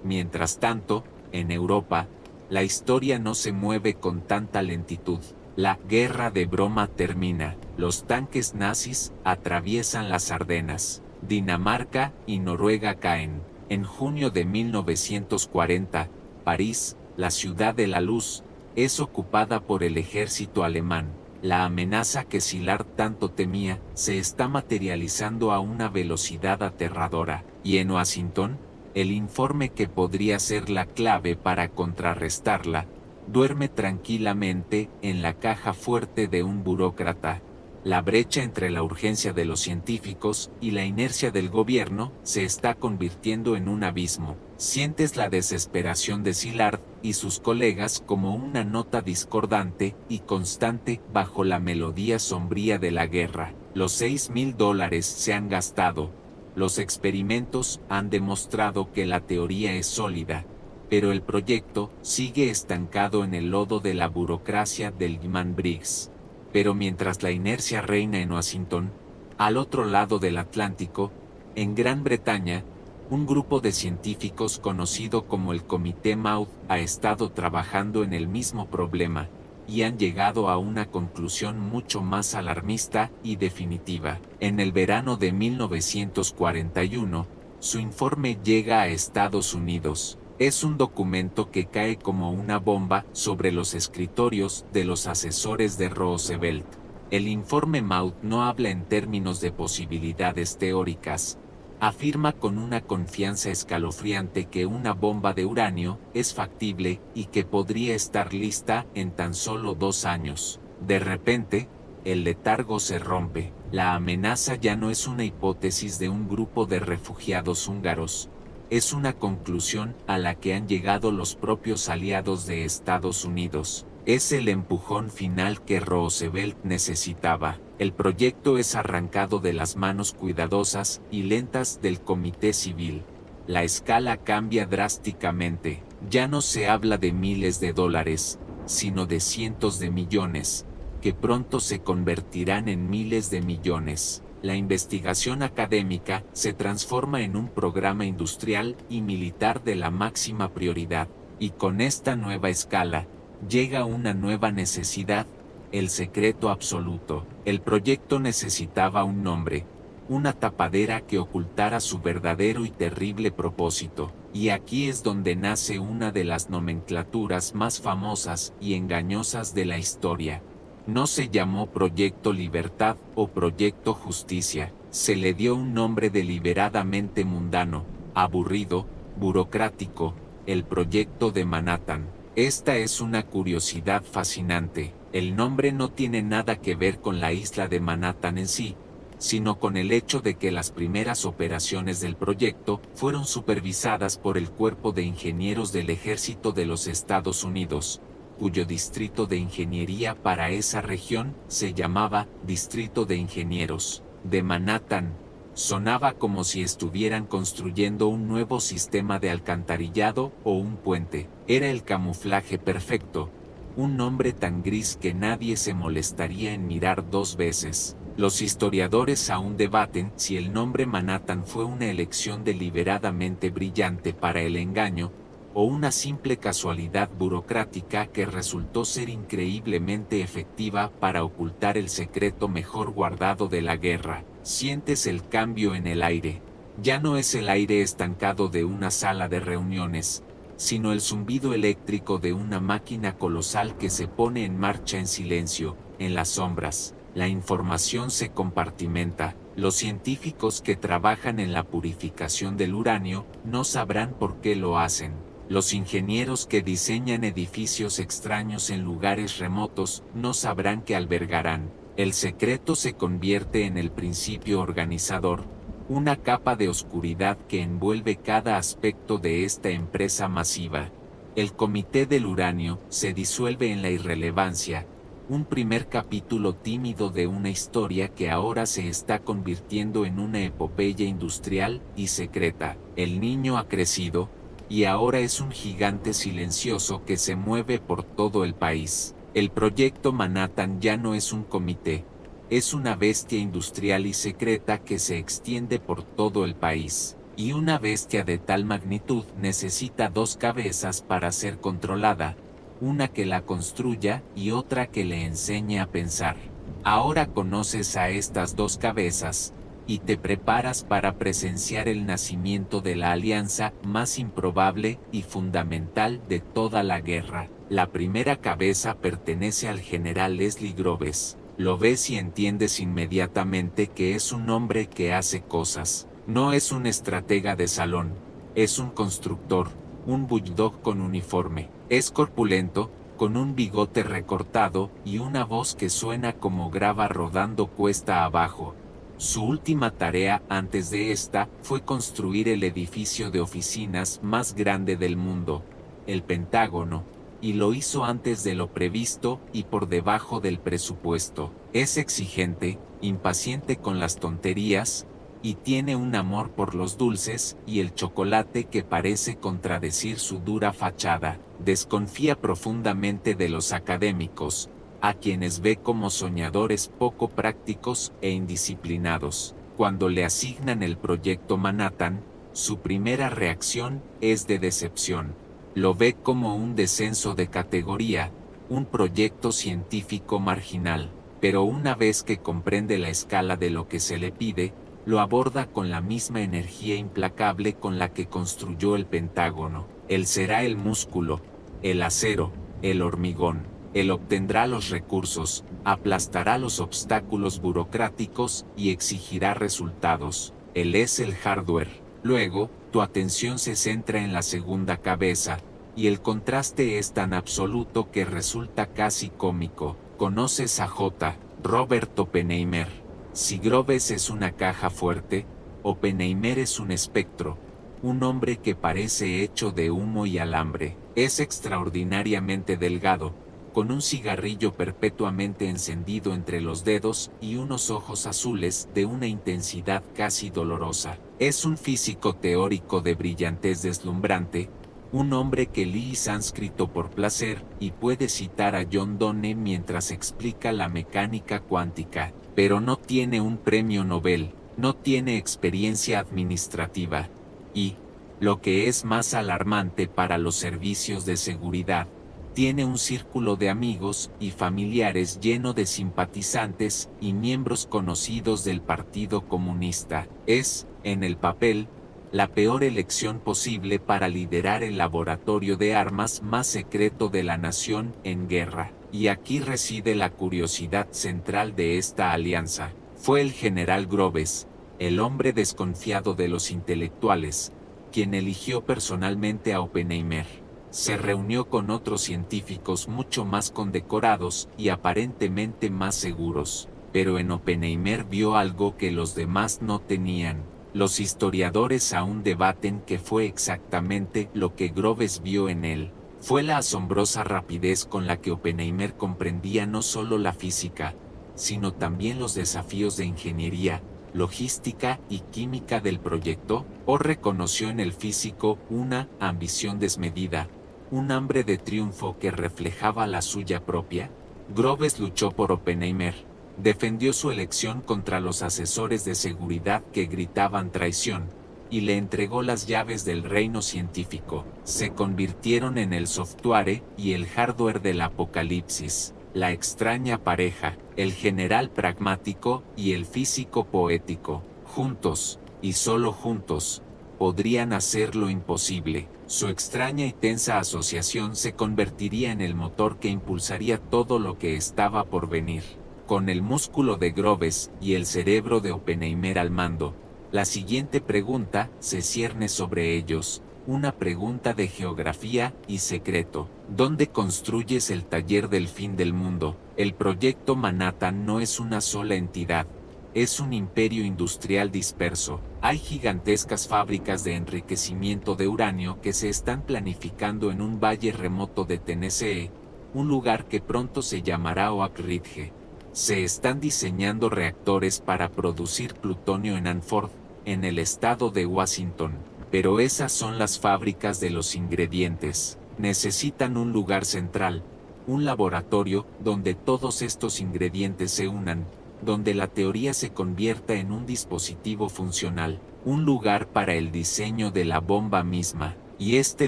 Mientras tanto, en Europa, la historia no se mueve con tanta lentitud. La guerra de broma termina. Los tanques nazis atraviesan las Ardenas. Dinamarca y Noruega caen. En junio de 1940, París, la ciudad de la luz, es ocupada por el ejército alemán. La amenaza que Szilard tanto temía se está materializando a una velocidad aterradora, y en Washington, el informe que podría ser la clave para contrarrestarla, duerme tranquilamente en la caja fuerte de un burócrata. La brecha entre la urgencia de los científicos y la inercia del gobierno se está convirtiendo en un abismo. Sientes la desesperación de Szilard y sus colegas como una nota discordante y constante bajo la melodía sombría de la guerra. Los $6,000 se han gastado. Los experimentos han demostrado que la teoría es sólida, pero el proyecto sigue estancado en el lodo de la burocracia del Lehman Briggs. Pero mientras la inercia reina en Washington, al otro lado del Atlántico, en Gran Bretaña, un grupo de científicos conocido como el Comité Maud ha estado trabajando en el mismo problema, y han llegado a una conclusión mucho más alarmista y definitiva. En el verano de 1941, su informe llega a Estados Unidos. Es un documento que cae como una bomba sobre los escritorios de los asesores de Roosevelt. El informe Maud no habla en términos de posibilidades teóricas. Afirma con una confianza escalofriante que una bomba de uranio es factible y que podría estar lista en tan solo 2 años. De repente, el letargo se rompe. La amenaza ya no es una hipótesis de un grupo de refugiados húngaros. Es una conclusión a la que han llegado los propios aliados de Estados Unidos. Es el empujón final que Roosevelt necesitaba. El proyecto es arrancado de las manos cuidadosas y lentas del Comité Civil. La escala cambia drásticamente. Ya no se habla de miles de dólares, sino de cientos de millones, que pronto se convertirán en miles de millones. La investigación académica se transforma en un programa industrial y militar de la máxima prioridad, y con esta nueva escala, llega una nueva necesidad, el secreto absoluto. El proyecto necesitaba un nombre, una tapadera que ocultara su verdadero y terrible propósito. Y aquí es donde nace una de las nomenclaturas más famosas y engañosas de la historia. No se llamó Proyecto Libertad o Proyecto Justicia, se le dio un nombre deliberadamente mundano, aburrido, burocrático, el Proyecto de Manhattan. Esta es una curiosidad fascinante. El nombre no tiene nada que ver con la isla de Manhattan en sí, sino con el hecho de que las primeras operaciones del proyecto fueron supervisadas por el Cuerpo de Ingenieros del Ejército de los Estados Unidos, cuyo distrito de ingeniería para esa región se llamaba Distrito de Ingenieros de Manhattan. Sonaba como si estuvieran construyendo un nuevo sistema de alcantarillado o un puente. Era el camuflaje perfecto, un nombre tan gris que nadie se molestaría en mirar dos veces. Los historiadores aún debaten si el nombre Manhattan fue una elección deliberadamente brillante para el engaño, o una simple casualidad burocrática que resultó ser increíblemente efectiva para ocultar el secreto mejor guardado de la guerra. Sientes el cambio en el aire. Ya no es el aire estancado de una sala de reuniones, sino el zumbido eléctrico de una máquina colosal que se pone en marcha en silencio, en las sombras. La información se compartimenta. Los científicos que trabajan en la purificación del uranio no sabrán por qué lo hacen. Los ingenieros que diseñan edificios extraños en lugares remotos no sabrán qué albergarán. El secreto se convierte en el principio organizador, una capa de oscuridad que envuelve cada aspecto de esta empresa masiva. El Comité del Uranio se disuelve en la irrelevancia, un primer capítulo tímido de una historia que ahora se está convirtiendo en una epopeya industrial y secreta. El niño ha crecido, y ahora es un gigante silencioso que se mueve por todo el país. El proyecto Manhattan ya no es un comité, es una bestia industrial y secreta que se extiende por todo el país. Y una bestia de tal magnitud necesita dos cabezas para ser controlada, una que la construya y otra que le enseñe a pensar. Ahora conoces a estas dos cabezas, y te preparas para presenciar el nacimiento de la alianza más improbable y fundamental de toda la guerra. La primera cabeza pertenece al general Leslie Groves. Lo ves y entiendes inmediatamente que es un hombre que hace cosas. No es un estratega de salón, es un constructor, un bulldog con uniforme. Es corpulento, con un bigote recortado y una voz que suena como grava rodando cuesta abajo. Su última tarea antes de esta fue construir el edificio de oficinas más grande del mundo, el Pentágono, y lo hizo antes de lo previsto y por debajo del presupuesto. Es exigente, impaciente con las tonterías, y tiene un amor por los dulces y el chocolate que parece contradecir su dura fachada. Desconfía profundamente de los académicos, a quienes ve como soñadores poco prácticos e indisciplinados. Cuando le asignan el proyecto Manhattan, su primera reacción es de decepción. Lo ve como un descenso de categoría, un proyecto científico marginal, pero una vez que comprende la escala de lo que se le pide, lo aborda con la misma energía implacable con la que construyó el Pentágono. Él será el músculo, el acero, el hormigón. Él obtendrá los recursos, aplastará los obstáculos burocráticos y exigirá resultados. Él es el hardware. Luego, tu atención se centra en la segunda cabeza, y el contraste es tan absoluto que resulta casi cómico. Conoces a J. Robert Oppenheimer. Si Groves es una caja fuerte, Oppenheimer es un espectro, un hombre que parece hecho de humo y alambre. Es extraordinariamente delgado, con un cigarrillo perpetuamente encendido entre los dedos y unos ojos azules de una intensidad casi dolorosa. Es un físico teórico de brillantez deslumbrante, un hombre que lee sánscrito por placer y puede citar a John Donne mientras explica la mecánica cuántica, pero no tiene un premio Nobel, no tiene experiencia administrativa, y, lo que es más alarmante para los servicios de seguridad, Tiene un círculo de amigos y familiares lleno de simpatizantes y miembros conocidos del Partido Comunista. Es, en el papel, la peor elección posible para liderar el laboratorio de armas más secreto de la nación en guerra. Y aquí reside la curiosidad central de esta alianza. Fue el general Groves, el hombre desconfiado de los intelectuales, quien eligió personalmente a Oppenheimer. Se reunió con otros científicos mucho más condecorados y aparentemente más seguros, pero en Oppenheimer vio algo que los demás no tenían. Los historiadores aún debaten qué fue exactamente lo que Groves vio en él. Fue la asombrosa rapidez con la que Oppenheimer comprendía no solo la física, sino también los desafíos de ingeniería, logística y química del proyecto, o reconoció en el físico una ambición desmedida, un hambre de triunfo que reflejaba la suya propia. Groves luchó por Oppenheimer, defendió su elección contra los asesores de seguridad que gritaban traición, y le entregó las llaves del reino científico. Se convirtieron en el software y el hardware del apocalipsis, la extraña pareja, el general pragmático y el físico poético. Juntos, y solo juntos, podrían hacer lo imposible. Su extraña y tensa asociación se convertiría en el motor que impulsaría todo lo que estaba por venir. Con el músculo de Groves y el cerebro de Oppenheimer al mando, la siguiente pregunta se cierne sobre ellos, una pregunta de geografía y secreto. ¿Dónde construyes el taller del fin del mundo? El proyecto Manhattan no es una sola entidad, es un imperio industrial disperso. Hay gigantescas fábricas de enriquecimiento de uranio que se están planificando en un valle remoto de Tennessee, un lugar que pronto se llamará Oak Ridge. Se están diseñando reactores para producir plutonio en Hanford, en el estado de Washington. Pero esas son las fábricas de los ingredientes. Necesitan un lugar central, un laboratorio donde todos estos ingredientes se unan, donde la teoría se convierta en un dispositivo funcional, un lugar para el diseño de la bomba misma. Y este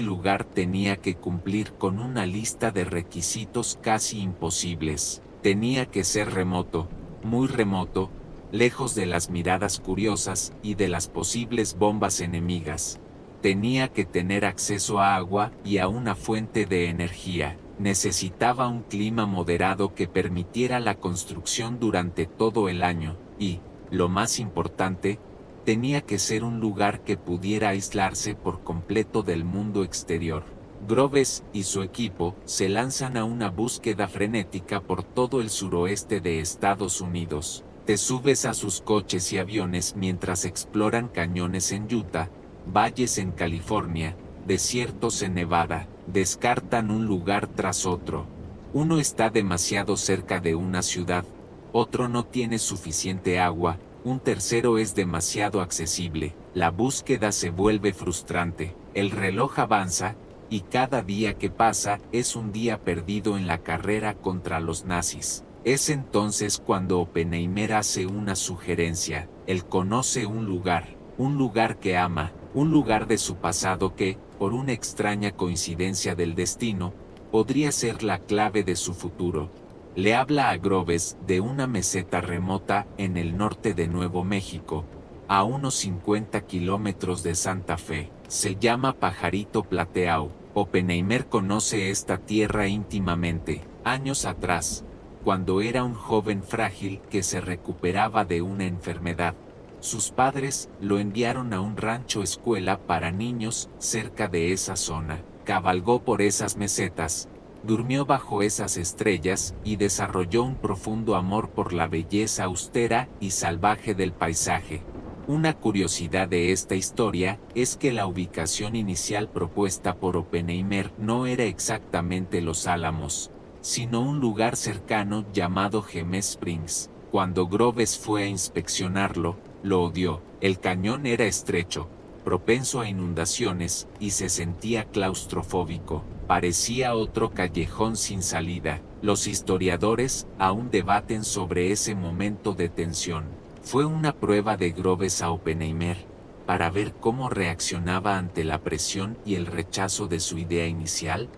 lugar tenía que cumplir con una lista de requisitos casi imposibles. Tenía que ser remoto, muy remoto, lejos de las miradas curiosas y de las posibles bombas enemigas. Tenía que tener acceso a agua y a una fuente de energía. Necesitaba un clima moderado que permitiera la construcción durante todo el año, y, lo más importante, tenía que ser un lugar que pudiera aislarse por completo del mundo exterior. Groves y su equipo se lanzan a una búsqueda frenética por todo el suroeste de Estados Unidos. Te subes a sus coches y aviones mientras exploran cañones en Utah, valles en California, desiertos en Nevada. Descartan un lugar tras otro. Uno está demasiado cerca de una ciudad, otro no tiene suficiente agua, un tercero es demasiado accesible. La búsqueda se vuelve frustrante, el reloj avanza, y cada día que pasa es un día perdido en la carrera contra los nazis. Es entonces cuando Oppenheimer hace una sugerencia. Él conoce un lugar que ama, un lugar de su pasado que, por una extraña coincidencia del destino, podría ser la clave de su futuro. Le habla a Groves de una meseta remota en el norte de Nuevo México, a unos 50 kilómetros de Santa Fe. Se llama Pajarito Plateau. Oppenheimer conoce esta tierra íntimamente. Años atrás, cuando era un joven frágil que se recuperaba de una enfermedad, sus padres lo enviaron a un rancho escuela para niños cerca de esa zona. Cabalgó por esas mesetas, durmió bajo esas estrellas y desarrolló un profundo amor por la belleza austera y salvaje del paisaje. Una curiosidad de esta historia es que la ubicación inicial propuesta por Oppenheimer no era exactamente Los Álamos, sino un lugar cercano llamado Gem Springs. Cuando Groves fue a inspeccionarlo, lo odió. El cañón era estrecho, propenso a inundaciones, y se sentía claustrofóbico. Parecía otro callejón sin salida. Los historiadores aún debaten sobre ese momento de tensión. Fue una prueba de Groves a Oppenheimer, para ver cómo reaccionaba ante la presión y el rechazo de su idea inicial.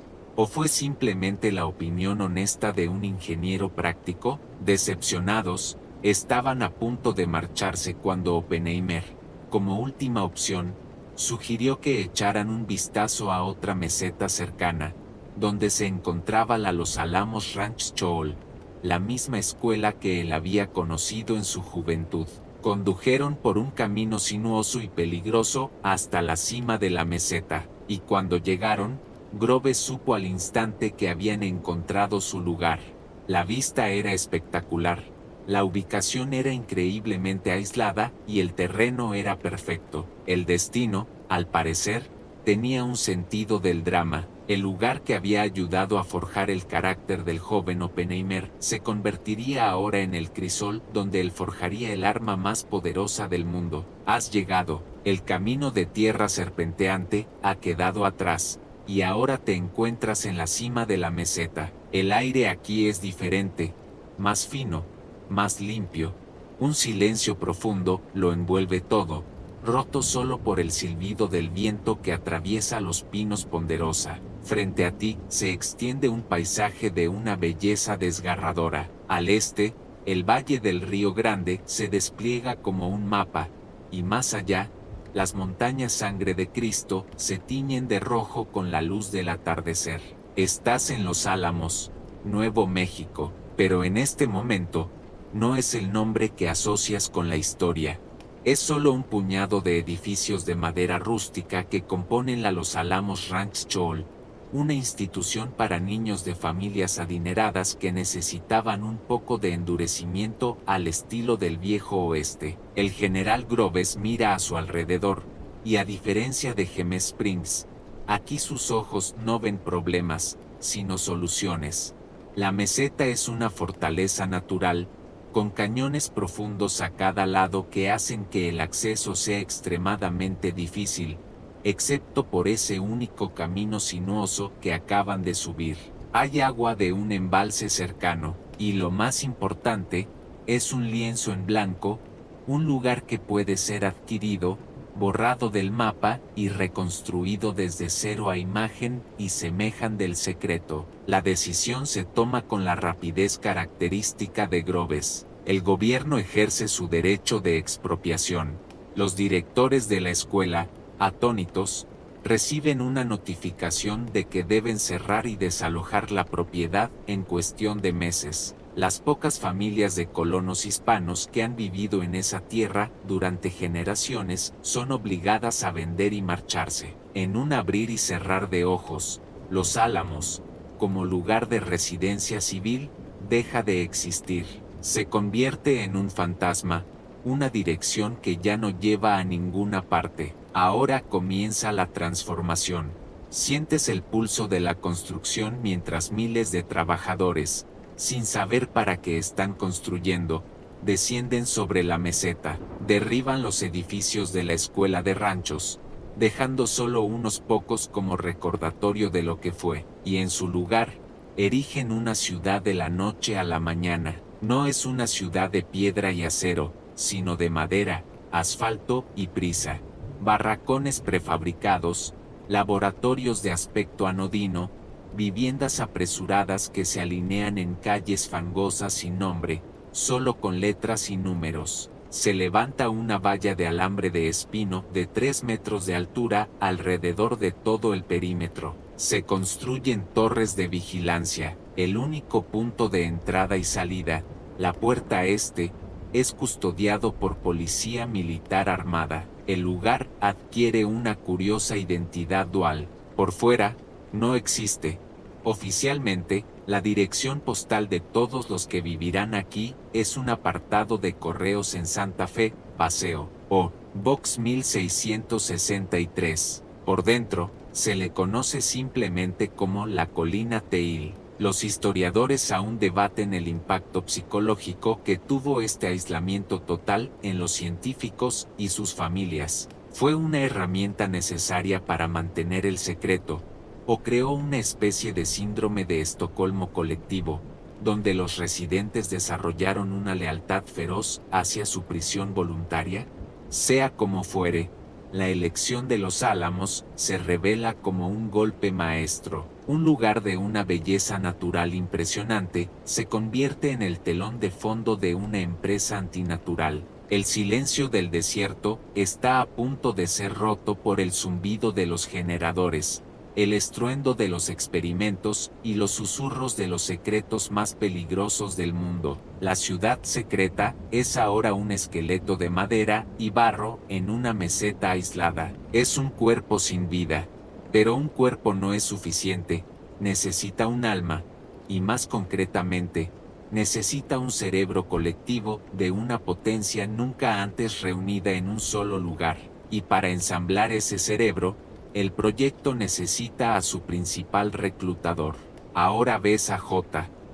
¿O fue simplemente la opinión honesta de un ingeniero práctico? Decepcionados, estaban a punto de marcharse cuando Oppenheimer, como última opción, sugirió que echaran un vistazo a otra meseta cercana, donde se encontraba la Los Alamos Ranch Chool, la misma escuela que él había conocido en su juventud. Condujeron por un camino sinuoso y peligroso hasta la cima de la meseta, y cuando llegaron, Groves supo al instante que habían encontrado su lugar. La vista era espectacular, la ubicación era increíblemente aislada y el terreno era perfecto. El destino, al parecer, tenía un sentido del drama. El lugar que había ayudado a forjar el carácter del joven Oppenheimer se convertiría ahora en el crisol donde él forjaría el arma más poderosa del mundo. Has llegado, el camino de tierra serpenteante ha quedado atrás, y ahora te encuentras en la cima de la meseta. El aire aquí es diferente, más fino, más limpio. Un silencio profundo lo envuelve todo, roto solo por el silbido del viento que atraviesa los pinos ponderosa. Frente a ti se extiende un paisaje de una belleza desgarradora. Al este, el valle del Río Grande se despliega como un mapa, y más allá, las montañas Sangre de Cristo se tiñen de rojo con la luz del atardecer. Estás en Los Álamos, Nuevo México, pero en este momento, no es el nombre que asocias con la historia. Es solo un puñado de edificios de madera rústica que componen la Los Alamos Ranch Chool, una institución para niños de familias adineradas que necesitaban un poco de endurecimiento al estilo del viejo oeste. El general Groves mira a su alrededor, y a diferencia de Gem Springs, aquí sus ojos no ven problemas, sino soluciones. La meseta es una fortaleza natural, con cañones profundos a cada lado que hacen que el acceso sea extremadamente difícil, excepto por ese único camino sinuoso que acaban de subir. Hay agua de un embalse cercano, y lo más importante, es un lienzo en blanco, un lugar que puede ser adquirido, borrado del mapa y reconstruido desde cero a imagen y semejan del secreto. La decisión se toma con la rapidez característica de Groves. El gobierno ejerce su derecho de expropiación. Los directores de la escuela, atónitos, reciben una notificación de que deben cerrar y desalojar la propiedad en cuestión de meses. Las pocas familias de colonos hispanos que han vivido en esa tierra durante generaciones son obligadas a vender y marcharse. En un abrir y cerrar de ojos, Los Álamos, como lugar de residencia civil, deja de existir. Se convierte en un fantasma, una dirección que ya no lleva a ninguna parte. Ahora comienza la transformación. Sientes el pulso de la construcción mientras miles de trabajadores, sin saber para qué están construyendo, descienden sobre la meseta, derriban los edificios de la escuela de ranchos, dejando solo unos pocos como recordatorio de lo que fue, y en su lugar, erigen una ciudad de la noche a la mañana. No es una ciudad de piedra y acero, sino de madera, asfalto y prisa. Barracones prefabricados, laboratorios de aspecto anodino, viviendas apresuradas que se alinean en calles fangosas sin nombre, solo con letras y números. Se levanta una valla de alambre de espino de 3 metros de altura alrededor de todo el perímetro. Se construyen torres de vigilancia. El único punto de entrada y salida, la puerta este, es custodiado por policía militar armada. El lugar adquiere una curiosa identidad dual. Por fuera, no existe. Oficialmente, la dirección postal de todos los que vivirán aquí es un apartado de correos en Santa Fe, Paseo, o Box 1663. Por dentro, se le conoce simplemente como la Colina Teil. Los historiadores aún debaten el impacto psicológico que tuvo este aislamiento total en los científicos y sus familias. ¿Fue una herramienta necesaria para mantener el secreto, o creó una especie de síndrome de Estocolmo colectivo, donde los residentes desarrollaron una lealtad feroz hacia su prisión voluntaria? Sea como fuere, la elección de Los Álamos se revela como un golpe maestro. Un lugar de una belleza natural impresionante se convierte en el telón de fondo de una empresa antinatural. El silencio del desierto está a punto de ser roto por el zumbido de los generadores, el estruendo de los experimentos y los susurros de los secretos más peligrosos del mundo. La ciudad secreta es ahora un esqueleto de madera y barro en una meseta aislada. Es un cuerpo sin vida. Pero un cuerpo no es suficiente, necesita un alma, y más concretamente, necesita un cerebro colectivo de una potencia nunca antes reunida en un solo lugar. Y para ensamblar ese cerebro, el proyecto necesita a su principal reclutador. Ahora ves a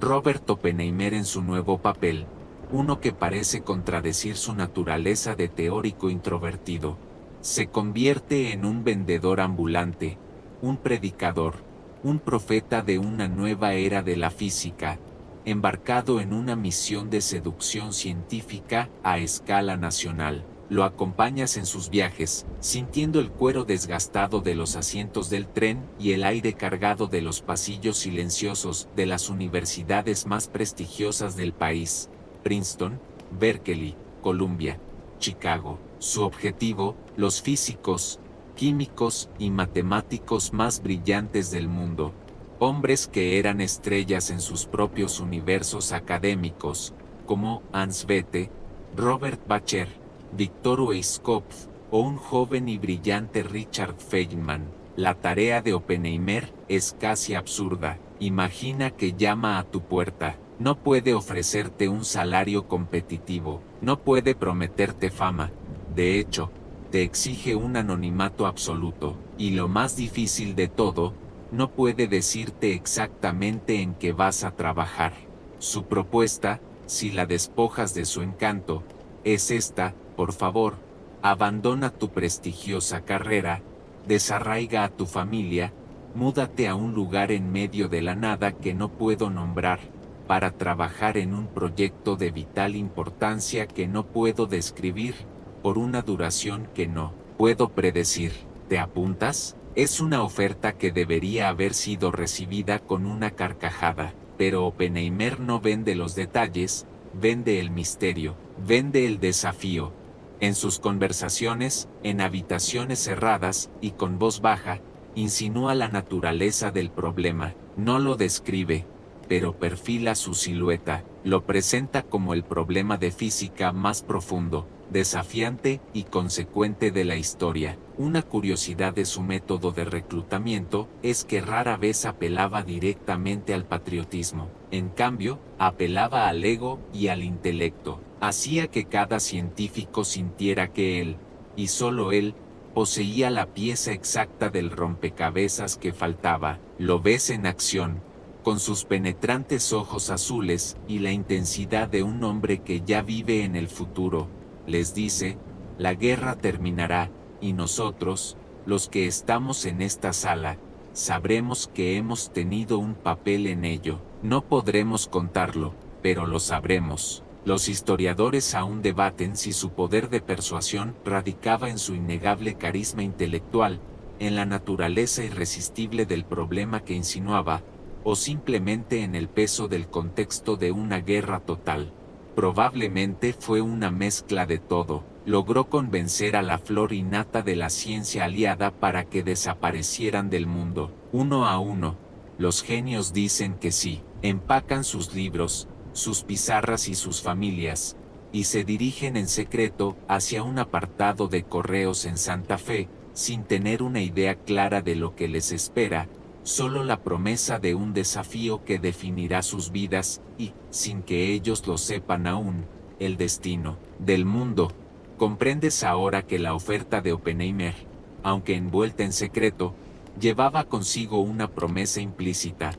Robert Oppenheimer en su nuevo papel, uno que parece contradecir su naturaleza de teórico introvertido. Se convierte en un vendedor ambulante, un predicador, un profeta de una nueva era de la física, embarcado en una misión de seducción científica a escala nacional. Lo acompañas en sus viajes, sintiendo el cuero desgastado de los asientos del tren y el aire cargado de los pasillos silenciosos de las universidades más prestigiosas del país: Princeton, Berkeley, Columbia, Chicago. Su objetivo, los físicos, químicos y matemáticos más brillantes del mundo. Hombres que eran estrellas en sus propios universos académicos, como Hans Bethe, Robert Bacher, Victor Weisskopf o un joven y brillante Richard Feynman. La tarea de Oppenheimer es casi absurda. Imagina que llama a tu puerta. No puede ofrecerte un salario competitivo, no puede prometerte fama. De hecho, te exige un anonimato absoluto, y lo más difícil de todo, no puede decirte exactamente en qué vas a trabajar. Su propuesta, si la despojas de su encanto, es esta: por favor, abandona tu prestigiosa carrera, desarraiga a tu familia, múdate a un lugar en medio de la nada que no puedo nombrar, para trabajar en un proyecto de vital importancia que no puedo describir, por una duración que no puedo predecir. ¿Te apuntas? Es una oferta que debería haber sido recibida con una carcajada, pero Oppenheimer no vende los detalles, vende el misterio, vende el desafío. En sus conversaciones, en habitaciones cerradas y con voz baja, insinúa la naturaleza del problema. No lo describe, pero perfila su silueta, lo presenta como el problema de física más profundo, desafiante y consecuente de la historia. Una curiosidad de su método de reclutamiento es que rara vez apelaba directamente al patriotismo. En cambio, apelaba al ego y al intelecto. Hacía que cada científico sintiera que él, y solo él, poseía la pieza exacta del rompecabezas que faltaba. Lo ves en acción, con sus penetrantes ojos azules y la intensidad de un hombre que ya vive en el futuro. Les dice: la guerra terminará, y nosotros, los que estamos en esta sala, sabremos que hemos tenido un papel en ello. No podremos contarlo, pero lo sabremos. Los historiadores aún debaten si su poder de persuasión radicaba en su innegable carisma intelectual, en la naturaleza irresistible del problema que insinuaba, o simplemente en el peso del contexto de una guerra total. Probablemente fue una mezcla de todo. Logró convencer a la flor innata de la ciencia aliada para que desaparecieran del mundo, uno a uno. Los genios dicen que sí, empacan sus libros, sus pizarras y sus familias, y se dirigen en secreto hacia un apartado de correos en Santa Fe, sin tener una idea clara de lo que les espera, solo la promesa de un desafío que definirá sus vidas, y, sin que ellos lo sepan aún, el destino del mundo. Comprendes ahora que la oferta de Oppenheimer, aunque envuelta en secreto, llevaba consigo una promesa implícita,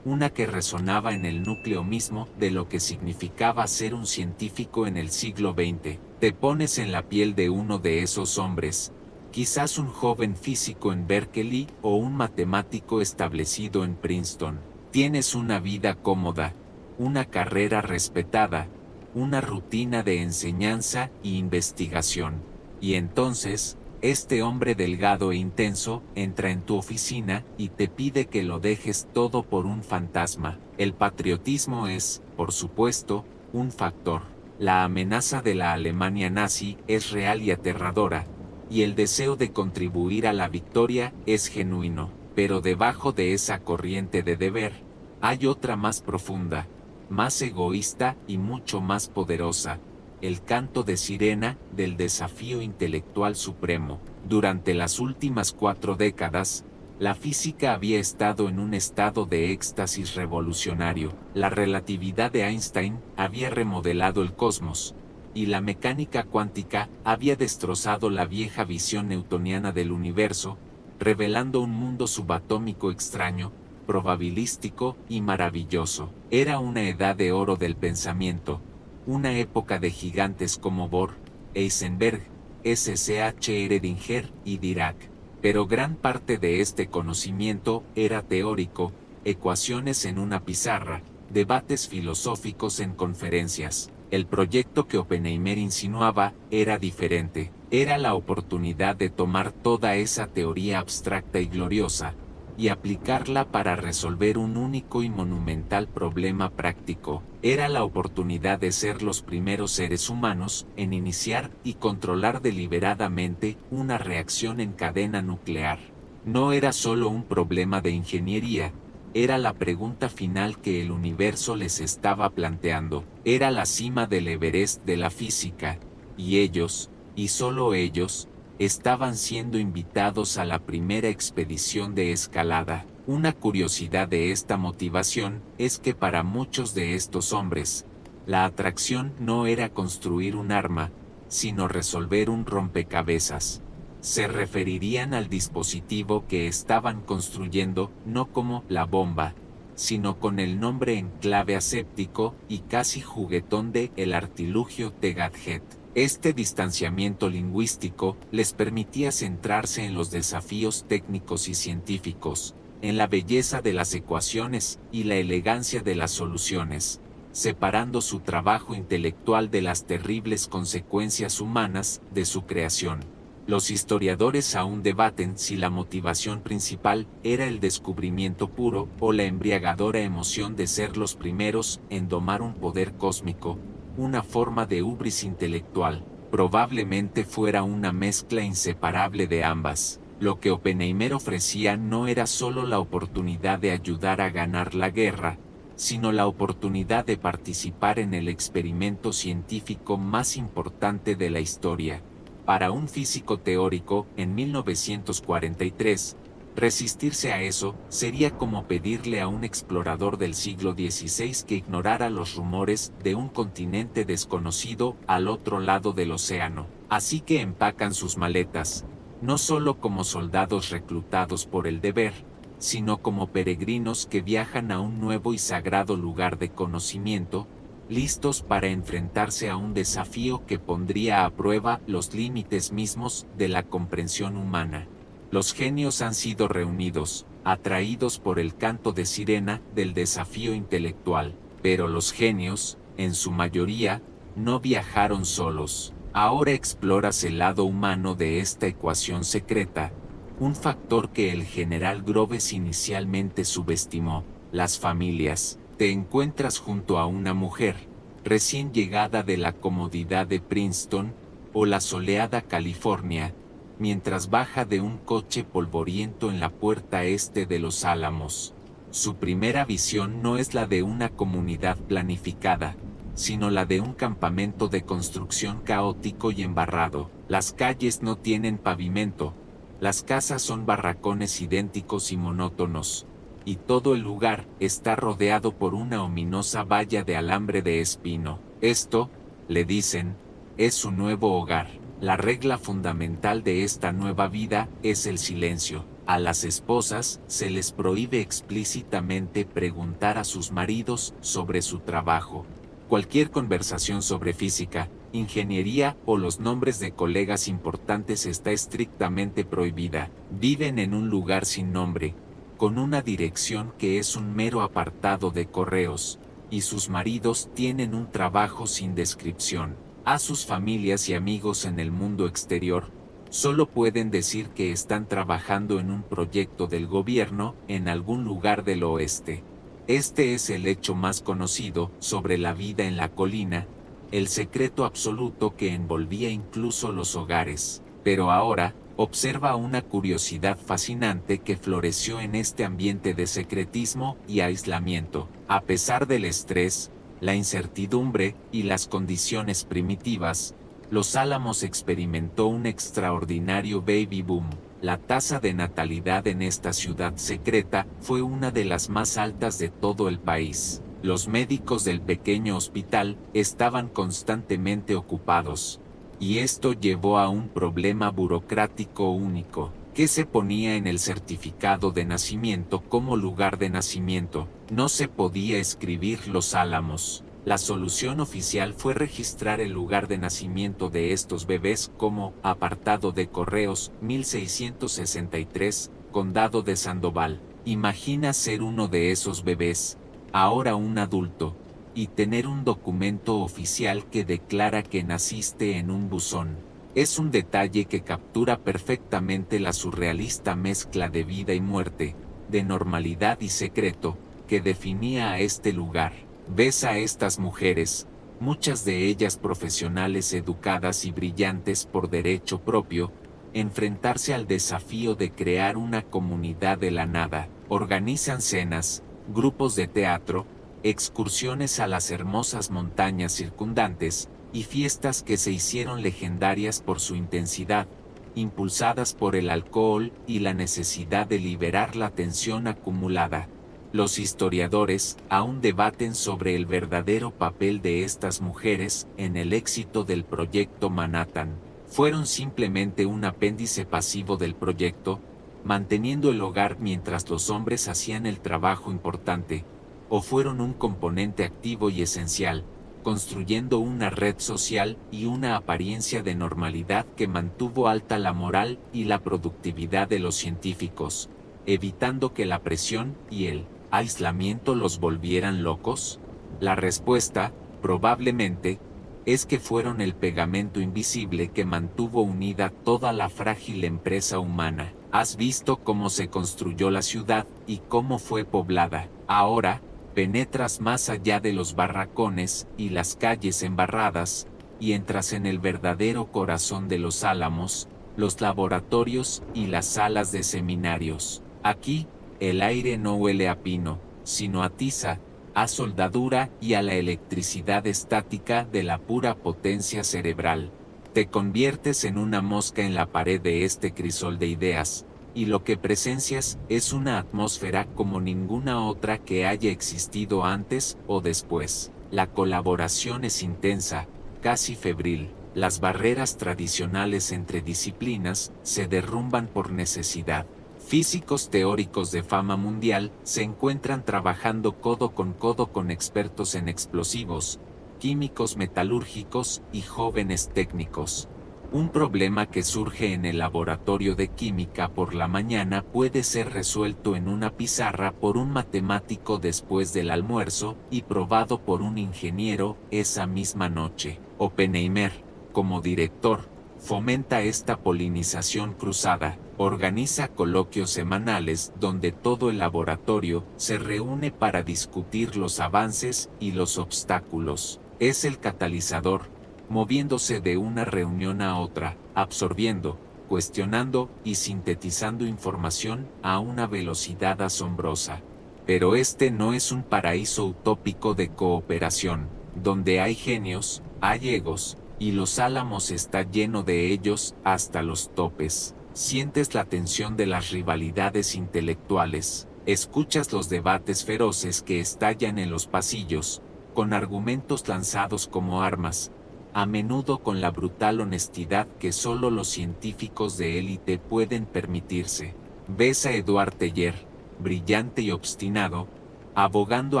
una que resonaba en el núcleo mismo de lo que significaba ser un científico en el siglo XX. Te pones en la piel de uno de esos hombres, quizás un joven físico en Berkeley o un matemático establecido en Princeton. Tienes una vida cómoda, una carrera respetada, una rutina de enseñanza e investigación. Y entonces, Este hombre delgado e intenso entra en tu oficina y te pide que lo dejes todo por un fantasma. El patriotismo es, por supuesto, un factor. La amenaza de la Alemania nazi es real y aterradora, y el deseo de contribuir a la victoria es genuino. Pero debajo de esa corriente de deber, hay otra más profunda, más egoísta y mucho más poderosa: el canto de sirena del desafío intelectual supremo. Durante las últimas 4 décadas, la física había estado en un estado de éxtasis revolucionario. La relatividad de Einstein había remodelado el cosmos, y la mecánica cuántica había destrozado la vieja visión newtoniana del universo, revelando un mundo subatómico extraño, probabilístico y maravilloso. Era una edad de oro del pensamiento, una época de gigantes como Bohr, Heisenberg, SCH Eredinger y Dirac. Pero gran parte de este conocimiento era teórico: ecuaciones en una pizarra, debates filosóficos en conferencias. El proyecto que Oppenheimer insinuaba era diferente. Era la oportunidad de tomar toda esa teoría abstracta y gloriosa, y aplicarla para resolver un único y monumental problema práctico. Era la oportunidad de ser los primeros seres humanos en iniciar y controlar deliberadamente una reacción en cadena nuclear. No era solo un problema de ingeniería, era la pregunta final que el universo les estaba planteando. Era la cima del Everest de la física, y ellos, y solo ellos, estaban siendo invitados a la primera expedición de escalada. Una curiosidad de esta motivación es que para muchos de estos hombres, la atracción no era construir un arma, sino resolver un rompecabezas. Se referirían al dispositivo que estaban construyendo no como la bomba, sino con el nombre en clave aséptico y casi juguetón de el artilugio de Gadget. Este distanciamiento lingüístico les permitía centrarse en los desafíos técnicos y científicos, en la belleza de las ecuaciones y la elegancia de las soluciones, separando su trabajo intelectual de las terribles consecuencias humanas de su creación. Los historiadores aún debaten si la motivación principal era el descubrimiento puro o la embriagadora emoción de ser los primeros en domar un poder cósmico, una forma de hubris intelectual. Probablemente fuera una mezcla inseparable de ambas. Lo que Oppenheimer ofrecía no era solo la oportunidad de ayudar a ganar la guerra, sino la oportunidad de participar en el experimento científico más importante de la historia. Para un físico teórico, en 1943, resistirse a eso sería como pedirle a un explorador del siglo XVI que ignorara los rumores de un continente desconocido al otro lado del océano. Así que empacan sus maletas, no solo como soldados reclutados por el deber, sino como peregrinos que viajan a un nuevo y sagrado lugar de conocimiento, listos para enfrentarse a un desafío que pondría a prueba los límites mismos de la comprensión humana. Los genios han sido reunidos, atraídos por el canto de sirena del desafío intelectual, pero los genios, en su mayoría, no viajaron solos. Ahora exploras el lado humano de esta ecuación secreta, un factor que el general Groves inicialmente subestimó: las familias. Te encuentras junto a una mujer, recién llegada de la comodidad de Princeton, o la soleada California, mientras baja de un coche polvoriento en la puerta este de Los Álamos. Su primera visión no es la de una comunidad planificada, sino la de un campamento de construcción caótico y embarrado. Las calles no tienen pavimento, las casas son barracones idénticos y monótonos, y todo el lugar está rodeado por una ominosa valla de alambre de espino. Esto, le dicen, es su nuevo hogar. La regla fundamental de esta nueva vida es el silencio. A las esposas se les prohíbe explícitamente preguntar a sus maridos sobre su trabajo. Cualquier conversación sobre física, ingeniería o los nombres de colegas importantes está estrictamente prohibida. Viven en un lugar sin nombre, con una dirección que es un mero apartado de correos, y sus maridos tienen un trabajo sin descripción. A sus familias y amigos en el mundo exterior, Solo pueden decir que están trabajando en un proyecto del gobierno en algún lugar del oeste. Este es el hecho más conocido sobre la vida en la colina, el secreto absoluto que envolvía incluso los hogares. Pero ahora, observa una curiosidad fascinante que floreció en este ambiente de secretismo y aislamiento. A pesar del estrés, la incertidumbre y las condiciones primitivas, Los Álamos experimentó un extraordinario baby boom. La tasa de natalidad en esta ciudad secreta fue una de las más altas de todo el país. Los médicos del pequeño hospital estaban constantemente ocupados. Y esto llevó a un problema burocrático único, que se ponía en el certificado de nacimiento como lugar de nacimiento. No se podía escribir Los Álamos. La solución oficial fue registrar el lugar de nacimiento de estos bebés como apartado de correos 1663, Condado de Sandoval. Imagina ser uno de esos bebés, ahora un adulto, y tener un documento oficial que declara que naciste en un buzón. Es un detalle que captura perfectamente la surrealista mezcla de vida y muerte, de normalidad y secreto, que definía a este lugar. Ves a estas mujeres, muchas de ellas profesionales educadas y brillantes por derecho propio, enfrentarse al desafío de crear una comunidad de la nada. Organizan cenas, grupos de teatro, excursiones a las hermosas montañas circundantes, y fiestas que se hicieron legendarias por su intensidad, impulsadas por el alcohol y la necesidad de liberar la tensión acumulada. Los historiadores aún debaten sobre el verdadero papel de estas mujeres en el éxito del proyecto Manhattan. Fueron simplemente un apéndice pasivo del proyecto, manteniendo el hogar mientras los hombres hacían el trabajo importante, o fueron un componente activo y esencial, construyendo una red social y una apariencia de normalidad que mantuvo alta la moral y la productividad de los científicos, evitando que la presión y el aislamiento los volvieran locos? La respuesta, probablemente, es que fueron el pegamento invisible que mantuvo unida toda la frágil empresa humana. Has visto cómo se construyó la ciudad y cómo fue poblada. Ahora, penetras más allá de los barracones y las calles embarradas, y entras en el verdadero corazón de Los Álamos, los laboratorios y las salas de seminarios. Aquí, el aire no huele a pino, sino a tiza, a soldadura y a la electricidad estática de la pura potencia cerebral. Te conviertes en una mosca en la pared de este crisol de ideas, y lo que presencias es una atmósfera como ninguna otra que haya existido antes o después. La colaboración es intensa, casi febril. Las barreras tradicionales entre disciplinas se derrumban por necesidad. Físicos teóricos de fama mundial se encuentran trabajando codo con expertos en explosivos, químicos metalúrgicos y jóvenes técnicos. Un problema que surge en el laboratorio de química por la mañana puede ser resuelto en una pizarra por un matemático después del almuerzo y probado por un ingeniero esa misma noche. Oppenheimer, como director, fomenta esta polinización cruzada. Organiza coloquios semanales donde todo el laboratorio se reúne para discutir los avances y los obstáculos. Es el catalizador, moviéndose de una reunión a otra, absorbiendo, cuestionando y sintetizando información a una velocidad asombrosa. Pero este no es un paraíso utópico de cooperación, donde hay genios, hay egos, y Los Álamos está lleno de ellos hasta los topes. Sientes la tensión de las rivalidades intelectuales, escuchas los debates feroces que estallan en los pasillos, con argumentos lanzados como armas, a menudo con la brutal honestidad que solo los científicos de élite pueden permitirse. Ves a Edouard Teller, brillante y obstinado, abogando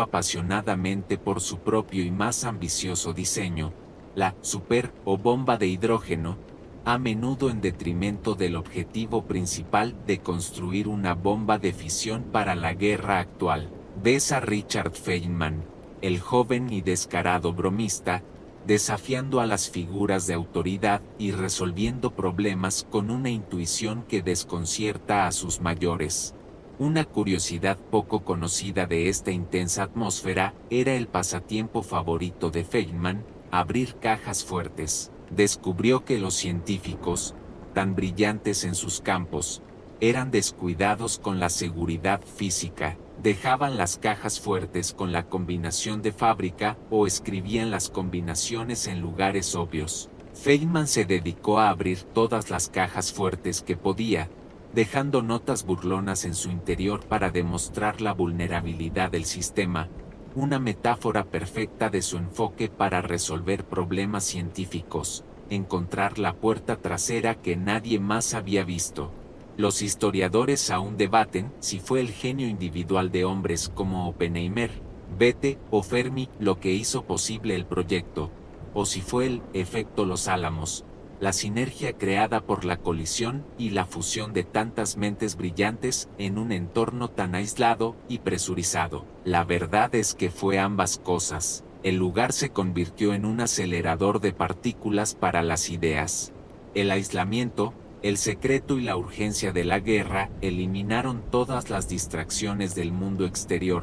apasionadamente por su propio y más ambicioso diseño, la super o bomba de hidrógeno, a menudo en detrimento del objetivo principal de construir una bomba de fisión para la guerra actual. Ves a Richard Feynman, el joven y descarado bromista, desafiando a las figuras de autoridad y resolviendo problemas con una intuición que desconcierta a sus mayores. Una curiosidad poco conocida de esta intensa atmósfera era el pasatiempo favorito de Feynman, abrir cajas fuertes. Descubrió que los científicos, tan brillantes en sus campos, eran descuidados con la seguridad física, dejaban las cajas fuertes con la combinación de fábrica o escribían las combinaciones en lugares obvios. Feynman se dedicó a abrir todas las cajas fuertes que podía, dejando notas burlonas en su interior para demostrar la vulnerabilidad del sistema, una metáfora perfecta de su enfoque para resolver problemas científicos, encontrar la puerta trasera que nadie más había visto. Los historiadores aún debaten si fue el genio individual de hombres como Oppenheimer, Bethe o Fermi lo que hizo posible el proyecto, o si fue el efecto Los Álamos, la sinergia creada por la colisión y la fusión de tantas mentes brillantes en un entorno tan aislado y presurizado. La verdad es que fue ambas cosas. El lugar se convirtió en un acelerador de partículas para las ideas. El aislamiento, el secreto y la urgencia de la guerra eliminaron todas las distracciones del mundo exterior,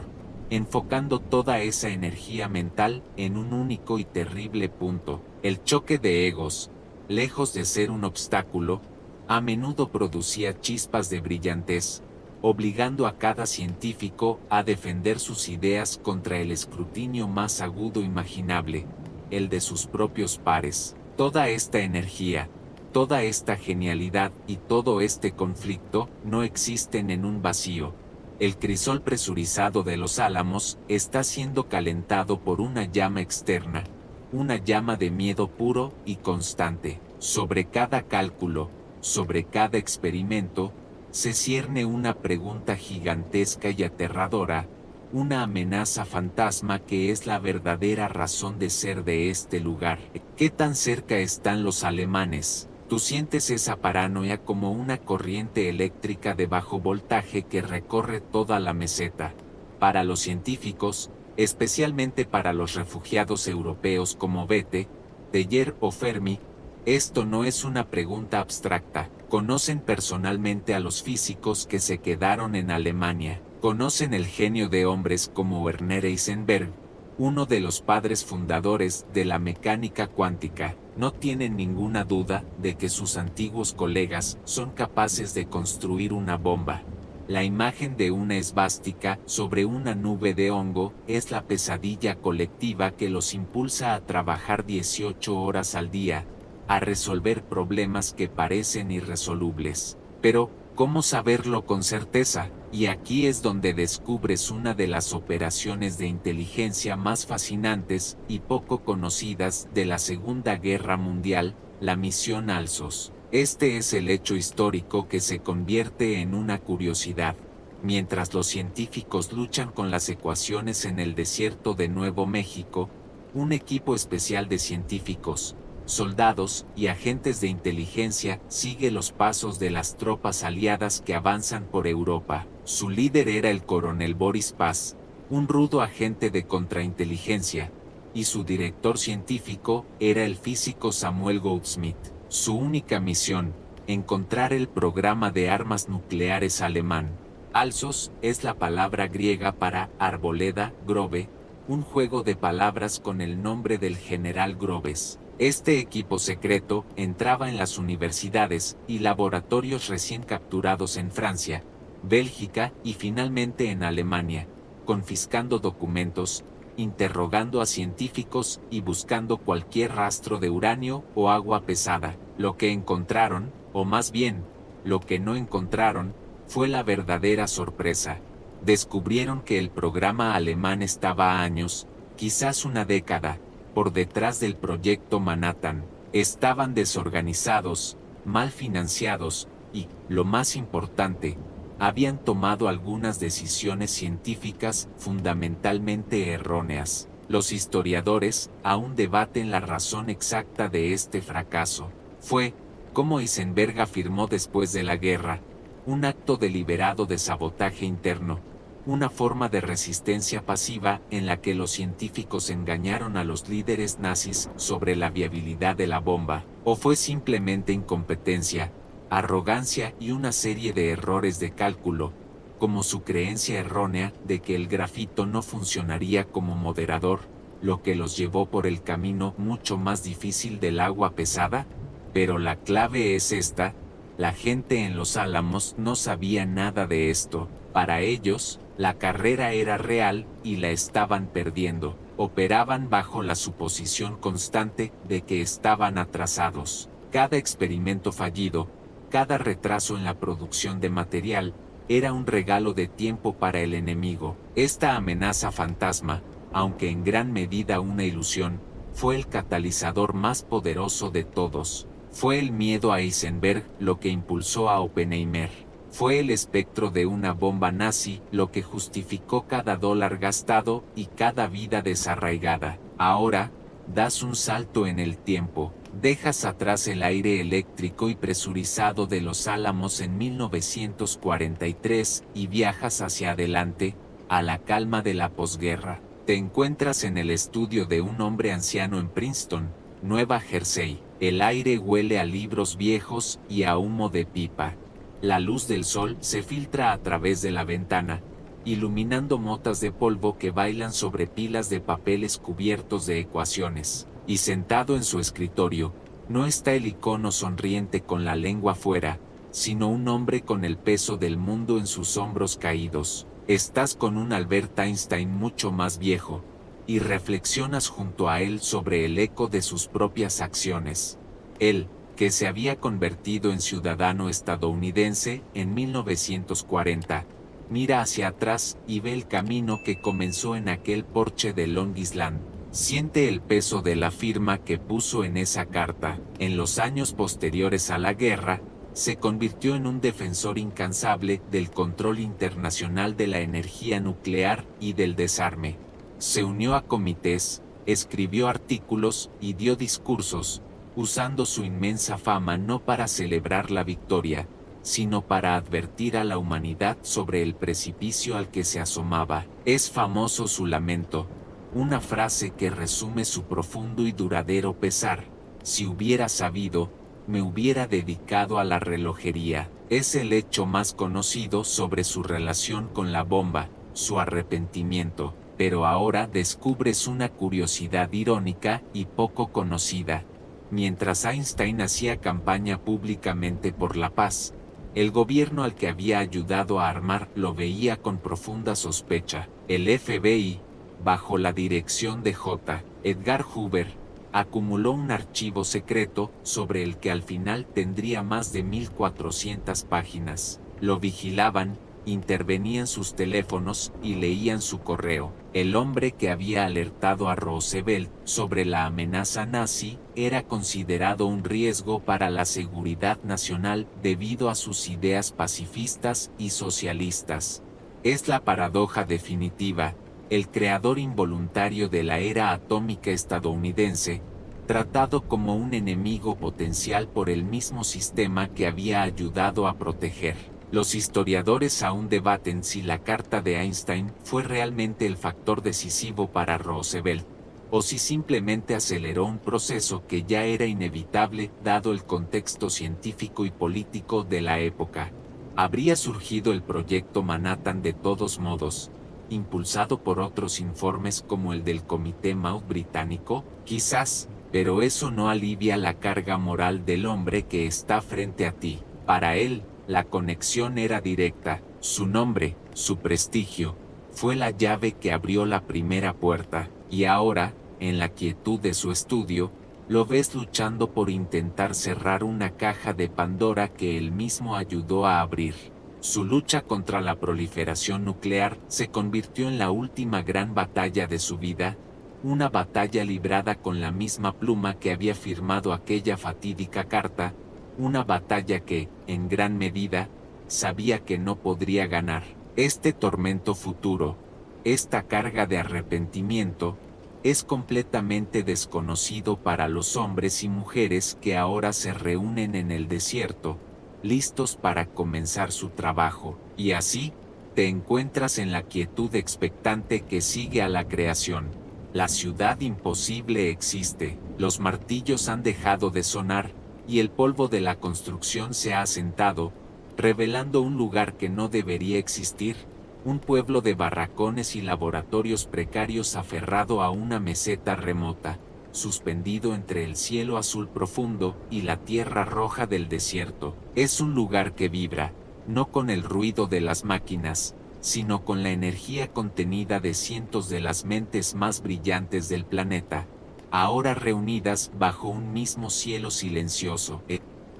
enfocando toda esa energía mental en un único y terrible punto. El choque de egos, lejos de ser un obstáculo, a menudo producía chispas de brillantez, obligando a cada científico a defender sus ideas contra el escrutinio más agudo imaginable, el de sus propios pares. Toda esta energía, toda esta genialidad y todo este conflicto no existen en un vacío. El crisol presurizado de Los Álamos está siendo calentado por una llama externa, una llama de miedo puro y constante. Sobre cada cálculo, sobre cada experimento, se cierne una pregunta gigantesca y aterradora, una amenaza fantasma que es la verdadera razón de ser de este lugar. ¿Qué tan cerca están los alemanes? Tú sientes esa paranoia como una corriente eléctrica de bajo voltaje que recorre toda la meseta. Para los científicos, especialmente para los refugiados europeos como Bethe, Teilhard o Fermi, esto no es una pregunta abstracta. Conocen personalmente a los físicos que se quedaron en Alemania. Conocen el genio de hombres como Werner Heisenberg, uno de los padres fundadores de la mecánica cuántica. No tienen ninguna duda de que sus antiguos colegas son capaces de construir una bomba. La imagen de una esvástica sobre una nube de hongo es la pesadilla colectiva que los impulsa a trabajar 18 horas al día, a resolver problemas que parecen irresolubles. Pero, ¿cómo saberlo con certeza? Y aquí es donde descubres una de las operaciones de inteligencia más fascinantes y poco conocidas de la Segunda Guerra Mundial, la misión Alsos. Este es el hecho histórico que se convierte en una curiosidad. Mientras los científicos luchan con las ecuaciones en el desierto de Nuevo México, un equipo especial de científicos, soldados y agentes de inteligencia sigue los pasos de las tropas aliadas que avanzan por Europa. Su líder era el coronel Boris Paz, un rudo agente de contrainteligencia, y su director científico era el físico Samuel Goudsmit. Su única misión, encontrar el programa de armas nucleares alemán. Alsos es la palabra griega para arboleda, Grove, un juego de palabras con el nombre del general Groves. Este equipo secreto entraba en las universidades y laboratorios recién capturados en Francia, Bélgica y finalmente en Alemania, confiscando documentos, interrogando a científicos y buscando cualquier rastro de uranio o agua pesada. Lo que encontraron, o más bien, lo que no encontraron, fue la verdadera sorpresa. Descubrieron que el programa alemán estaba a años, quizás una década, por detrás del proyecto Manhattan. Estaban desorganizados, mal financiados y, lo más importante, habían tomado algunas decisiones científicas fundamentalmente erróneas. Los historiadores aún debaten la razón exacta de este fracaso. Fue, como Heisenberg afirmó después de la guerra, un acto deliberado de sabotaje interno, una forma de resistencia pasiva en la que los científicos engañaron a los líderes nazis sobre la viabilidad de la bomba, o fue simplemente incompetencia, arrogancia y una serie de errores de cálculo, como su creencia errónea de que el grafito no funcionaría como moderador, lo que los llevó por el camino mucho más difícil del agua pesada? Pero la clave es esta: la gente en Los Álamos no sabía nada de esto. Para ellos, la carrera era real y la estaban perdiendo. Operaban bajo la suposición constante de que estaban atrasados. Cada experimento fallido, cada retraso en la producción de material, era un regalo de tiempo para el enemigo. Esta amenaza fantasma, aunque en gran medida una ilusión, fue el catalizador más poderoso de todos. Fue el miedo a Heisenberg lo que impulsó a Oppenheimer. Fue el espectro de una bomba nazi lo que justificó cada dólar gastado y cada vida desarraigada. Ahora, das un salto en el tiempo. Dejas atrás el aire eléctrico y presurizado de Los Álamos en 1943 y viajas hacia adelante, a la calma de la posguerra. Te encuentras en el estudio de un hombre anciano en Princeton, Nueva Jersey. El aire huele a libros viejos y a humo de pipa. La luz del sol se filtra a través de la ventana, iluminando motas de polvo que bailan sobre pilas de papeles cubiertos de ecuaciones. Y sentado en su escritorio, no está el icono sonriente con la lengua fuera, sino un hombre con el peso del mundo en sus hombros caídos. Estás con un Albert Einstein mucho más viejo, y reflexionas junto a él sobre el eco de sus propias acciones. Él, que se había convertido en ciudadano estadounidense en 1940, mira hacia atrás y ve el camino que comenzó en aquel porche de Long Island. Siente el peso de la firma que puso en esa carta. En los años posteriores a la guerra, se convirtió en un defensor incansable del control internacional de la energía nuclear y del desarme. Se unió a comités, escribió artículos y dio discursos, usando su inmensa fama no para celebrar la victoria, sino para advertir a la humanidad sobre el precipicio al que se asomaba. Es famoso su lamento, una frase que resume su profundo y duradero pesar: si hubiera sabido, me hubiera dedicado a la relojería. Es el hecho más conocido sobre su relación con la bomba, su arrepentimiento. Pero ahora descubres una curiosidad irónica y poco conocida. Mientras Einstein hacía campaña públicamente por la paz, el gobierno al que había ayudado a armar lo veía con profunda sospecha. El FBI, bajo la dirección de J. Edgar Hoover, acumuló un archivo secreto sobre el que al final tendría más de 1400 páginas. Lo vigilaban, intervenían sus teléfonos y leían su correo. El hombre que había alertado a Roosevelt sobre la amenaza nazi era considerado un riesgo para la seguridad nacional debido a sus ideas pacifistas y socialistas. Es la paradoja definitiva: el creador involuntario de la era atómica estadounidense, tratado como un enemigo potencial por el mismo sistema que había ayudado a proteger. Los historiadores aún debaten si la carta de Einstein fue realmente el factor decisivo para Roosevelt, o si simplemente aceleró un proceso que ya era inevitable dado el contexto científico y político de la época. ¿Habría surgido el proyecto Manhattan de todos modos, impulsado por otros informes como el del Comité Maud británico? Quizás, pero eso no alivia la carga moral del hombre que está frente a ti. Para él, la conexión era directa. Su nombre, su prestigio, fue la llave que abrió la primera puerta, y ahora, en la quietud de su estudio, lo ves luchando por intentar cerrar una caja de Pandora que él mismo ayudó a abrir. Su lucha contra la proliferación nuclear se convirtió en la última gran batalla de su vida, una batalla librada con la misma pluma que había firmado aquella fatídica carta, una batalla que, en gran medida, sabía que no podría ganar. Este tormento futuro, esta carga de arrepentimiento, es completamente desconocido para los hombres y mujeres que ahora se reúnen en el desierto, listos para comenzar su trabajo. Y así, Te encuentras en la quietud expectante que sigue a la creación. La ciudad imposible existe, los martillos han dejado de sonar, y el polvo de la construcción se ha asentado, revelando un lugar que no debería existir, un pueblo de barracones y laboratorios precarios aferrado a una meseta remota, suspendido entre el cielo azul profundo y la tierra roja del desierto. Es un lugar que vibra, no con el ruido de las máquinas, sino con la energía contenida de cientos de las mentes más brillantes del planeta, ahora reunidas bajo un mismo cielo silencioso.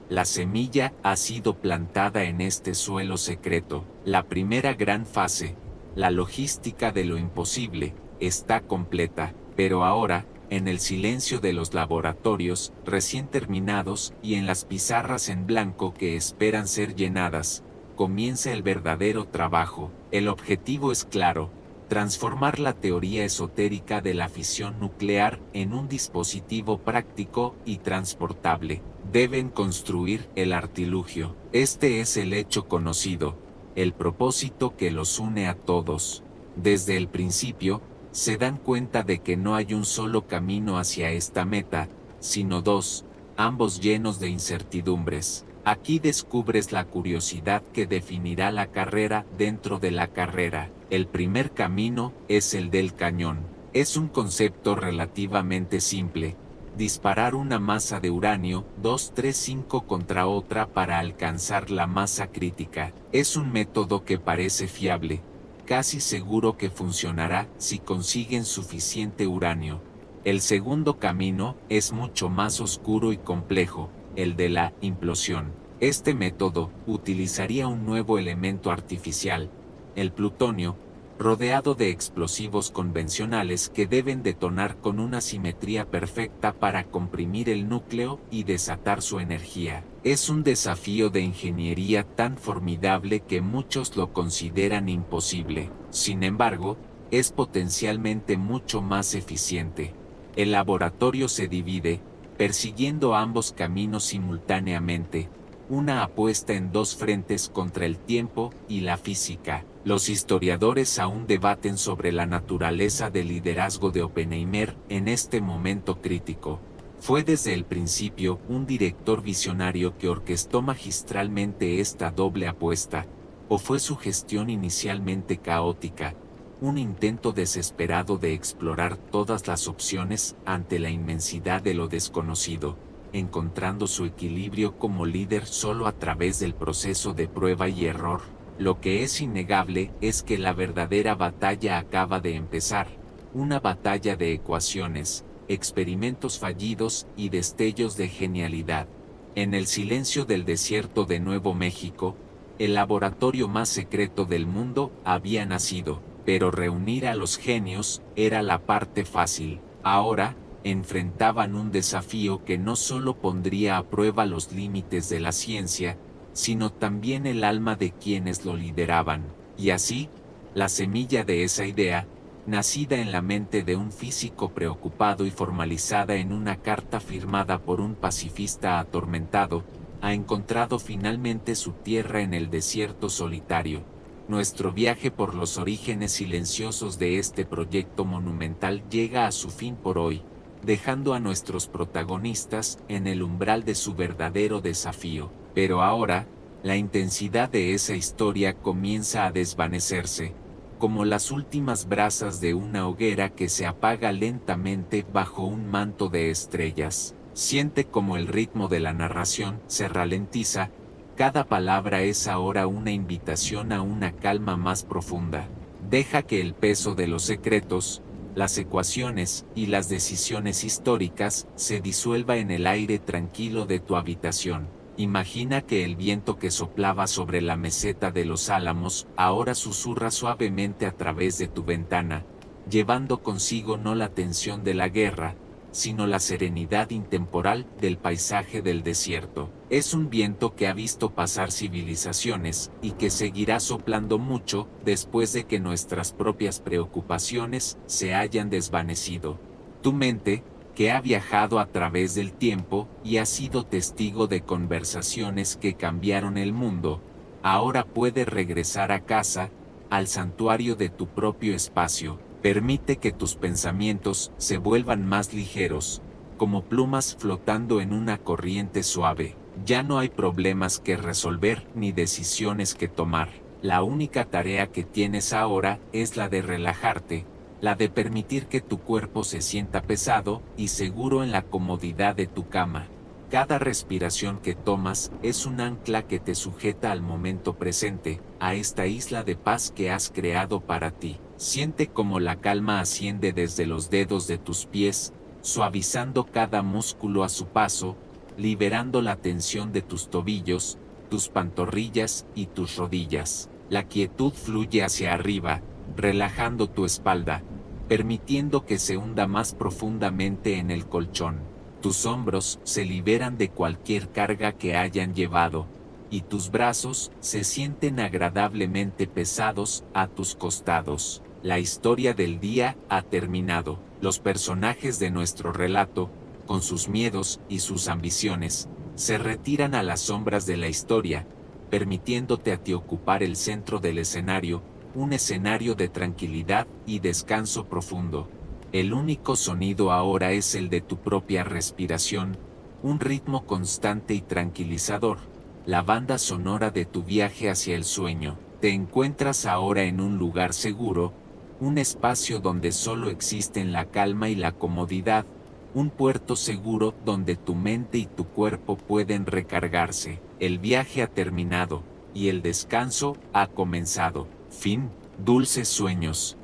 La semilla ha sido plantada en este suelo secreto. La primera gran fase, la logística de lo imposible, está completa, pero ahora, en el silencio de los laboratorios recién terminados y en las pizarras en blanco que esperan ser llenadas, comienza el verdadero trabajo. El objetivo es claro: transformar la teoría esotérica de la fisión nuclear en un dispositivo práctico y transportable. Deben construir el artilugio. Este es el hecho conocido, el propósito que los une a todos. Desde el principio, se dan cuenta de que no hay un solo camino hacia esta meta, sino dos, ambos llenos de incertidumbres. Aquí descubres la curiosidad que definirá la carrera dentro de la carrera. El primer camino es el del cañón. Es un concepto relativamente simple: disparar una masa de uranio 235 contra otra para alcanzar la masa crítica. Es un método que parece fiable, casi seguro que funcionará si consiguen suficiente uranio. El segundo camino es mucho más oscuro y complejo, el de la implosión. Este método utilizaría un nuevo elemento artificial, el plutonio, rodeado de explosivos convencionales que deben detonar con una simetría perfecta para comprimir el núcleo y desatar su energía. Es un desafío de ingeniería tan formidable que muchos lo consideran imposible. Sin embargo, es potencialmente mucho más eficiente. El laboratorio se divide, persiguiendo ambos caminos simultáneamente, una apuesta en dos frentes contra el tiempo y la física. Los historiadores aún debaten sobre la naturaleza del liderazgo de Oppenheimer en este momento crítico. Fue desde el principio un director visionario que orquestó magistralmente esta doble apuesta, o fue su gestión inicialmente caótica, un intento desesperado de explorar todas las opciones ante la inmensidad de lo desconocido, encontrando su equilibrio como líder solo a través del proceso de prueba y error. Lo que es innegable es que la verdadera batalla acaba de empezar, una batalla de ecuaciones, experimentos fallidos y destellos de genialidad. En el silencio del desierto de Nuevo México, el laboratorio más secreto del mundo había nacido, pero reunir a los genios era la parte fácil. Ahora, enfrentaban un desafío que no solo pondría a prueba los límites de la ciencia, sino también el alma de quienes lo lideraban. Y así, la semilla de esa idea, nacida en la mente de un físico preocupado y formalizada en una carta firmada por un pacifista atormentado, ha encontrado finalmente su tierra en el desierto solitario. Nuestro viaje por los orígenes silenciosos de este proyecto monumental llega a su fin por hoy, dejando a nuestros protagonistas en el umbral de su verdadero desafío. Pero ahora, la intensidad de esa historia comienza a desvanecerse, como las últimas brasas de una hoguera que se apaga lentamente bajo un manto de estrellas. Siente como el ritmo de la narración se ralentiza. Cada palabra es ahora una invitación a una calma más profunda. Deja que el peso de los secretos, las ecuaciones y las decisiones históricas se disuelva en el aire tranquilo de tu habitación. Imagina que el viento que soplaba sobre la meseta de los Álamos ahora susurra suavemente a través de tu ventana, llevando consigo no la tensión de la guerra, sino la serenidad intemporal del paisaje del desierto. Es un viento que ha visto pasar civilizaciones y que seguirá soplando mucho después de que nuestras propias preocupaciones se hayan desvanecido. Tu mente, que ha viajado a través del tiempo y ha sido testigo de conversaciones que cambiaron el mundo, ahora puede regresar a casa, al santuario de tu propio espacio. Permite que tus pensamientos se vuelvan más ligeros, como plumas flotando en una corriente suave. Ya no hay problemas que resolver ni decisiones que tomar. La única tarea que tienes ahora es la de relajarte, la de permitir que tu cuerpo se sienta pesado y seguro en la comodidad de tu cama. Cada respiración que tomas es un ancla que te sujeta al momento presente, a esta isla de paz que has creado para ti. Siente cómo la calma asciende desde los dedos de tus pies, suavizando cada músculo a su paso, liberando la tensión de tus tobillos, tus pantorrillas y tus rodillas. La quietud fluye hacia arriba, relajando tu espalda, permitiendo que se hunda más profundamente en el colchón. Tus hombros se liberan de cualquier carga que hayan llevado, y tus brazos se sienten agradablemente pesados a tus costados. La historia del día ha terminado. Los personajes de nuestro relato, con sus miedos y sus ambiciones, se retiran a las sombras de la historia, permitiéndote a ti ocupar el centro del escenario, un escenario de tranquilidad y descanso profundo. El único sonido ahora es el de tu propia respiración, un ritmo constante y tranquilizador, la banda sonora de tu viaje hacia el sueño. Te encuentras ahora en un lugar seguro, un espacio donde solo existen la calma y la comodidad, un puerto seguro donde tu mente y tu cuerpo pueden recargarse. El viaje ha terminado, y el descanso ha comenzado. Fin. Dulces sueños.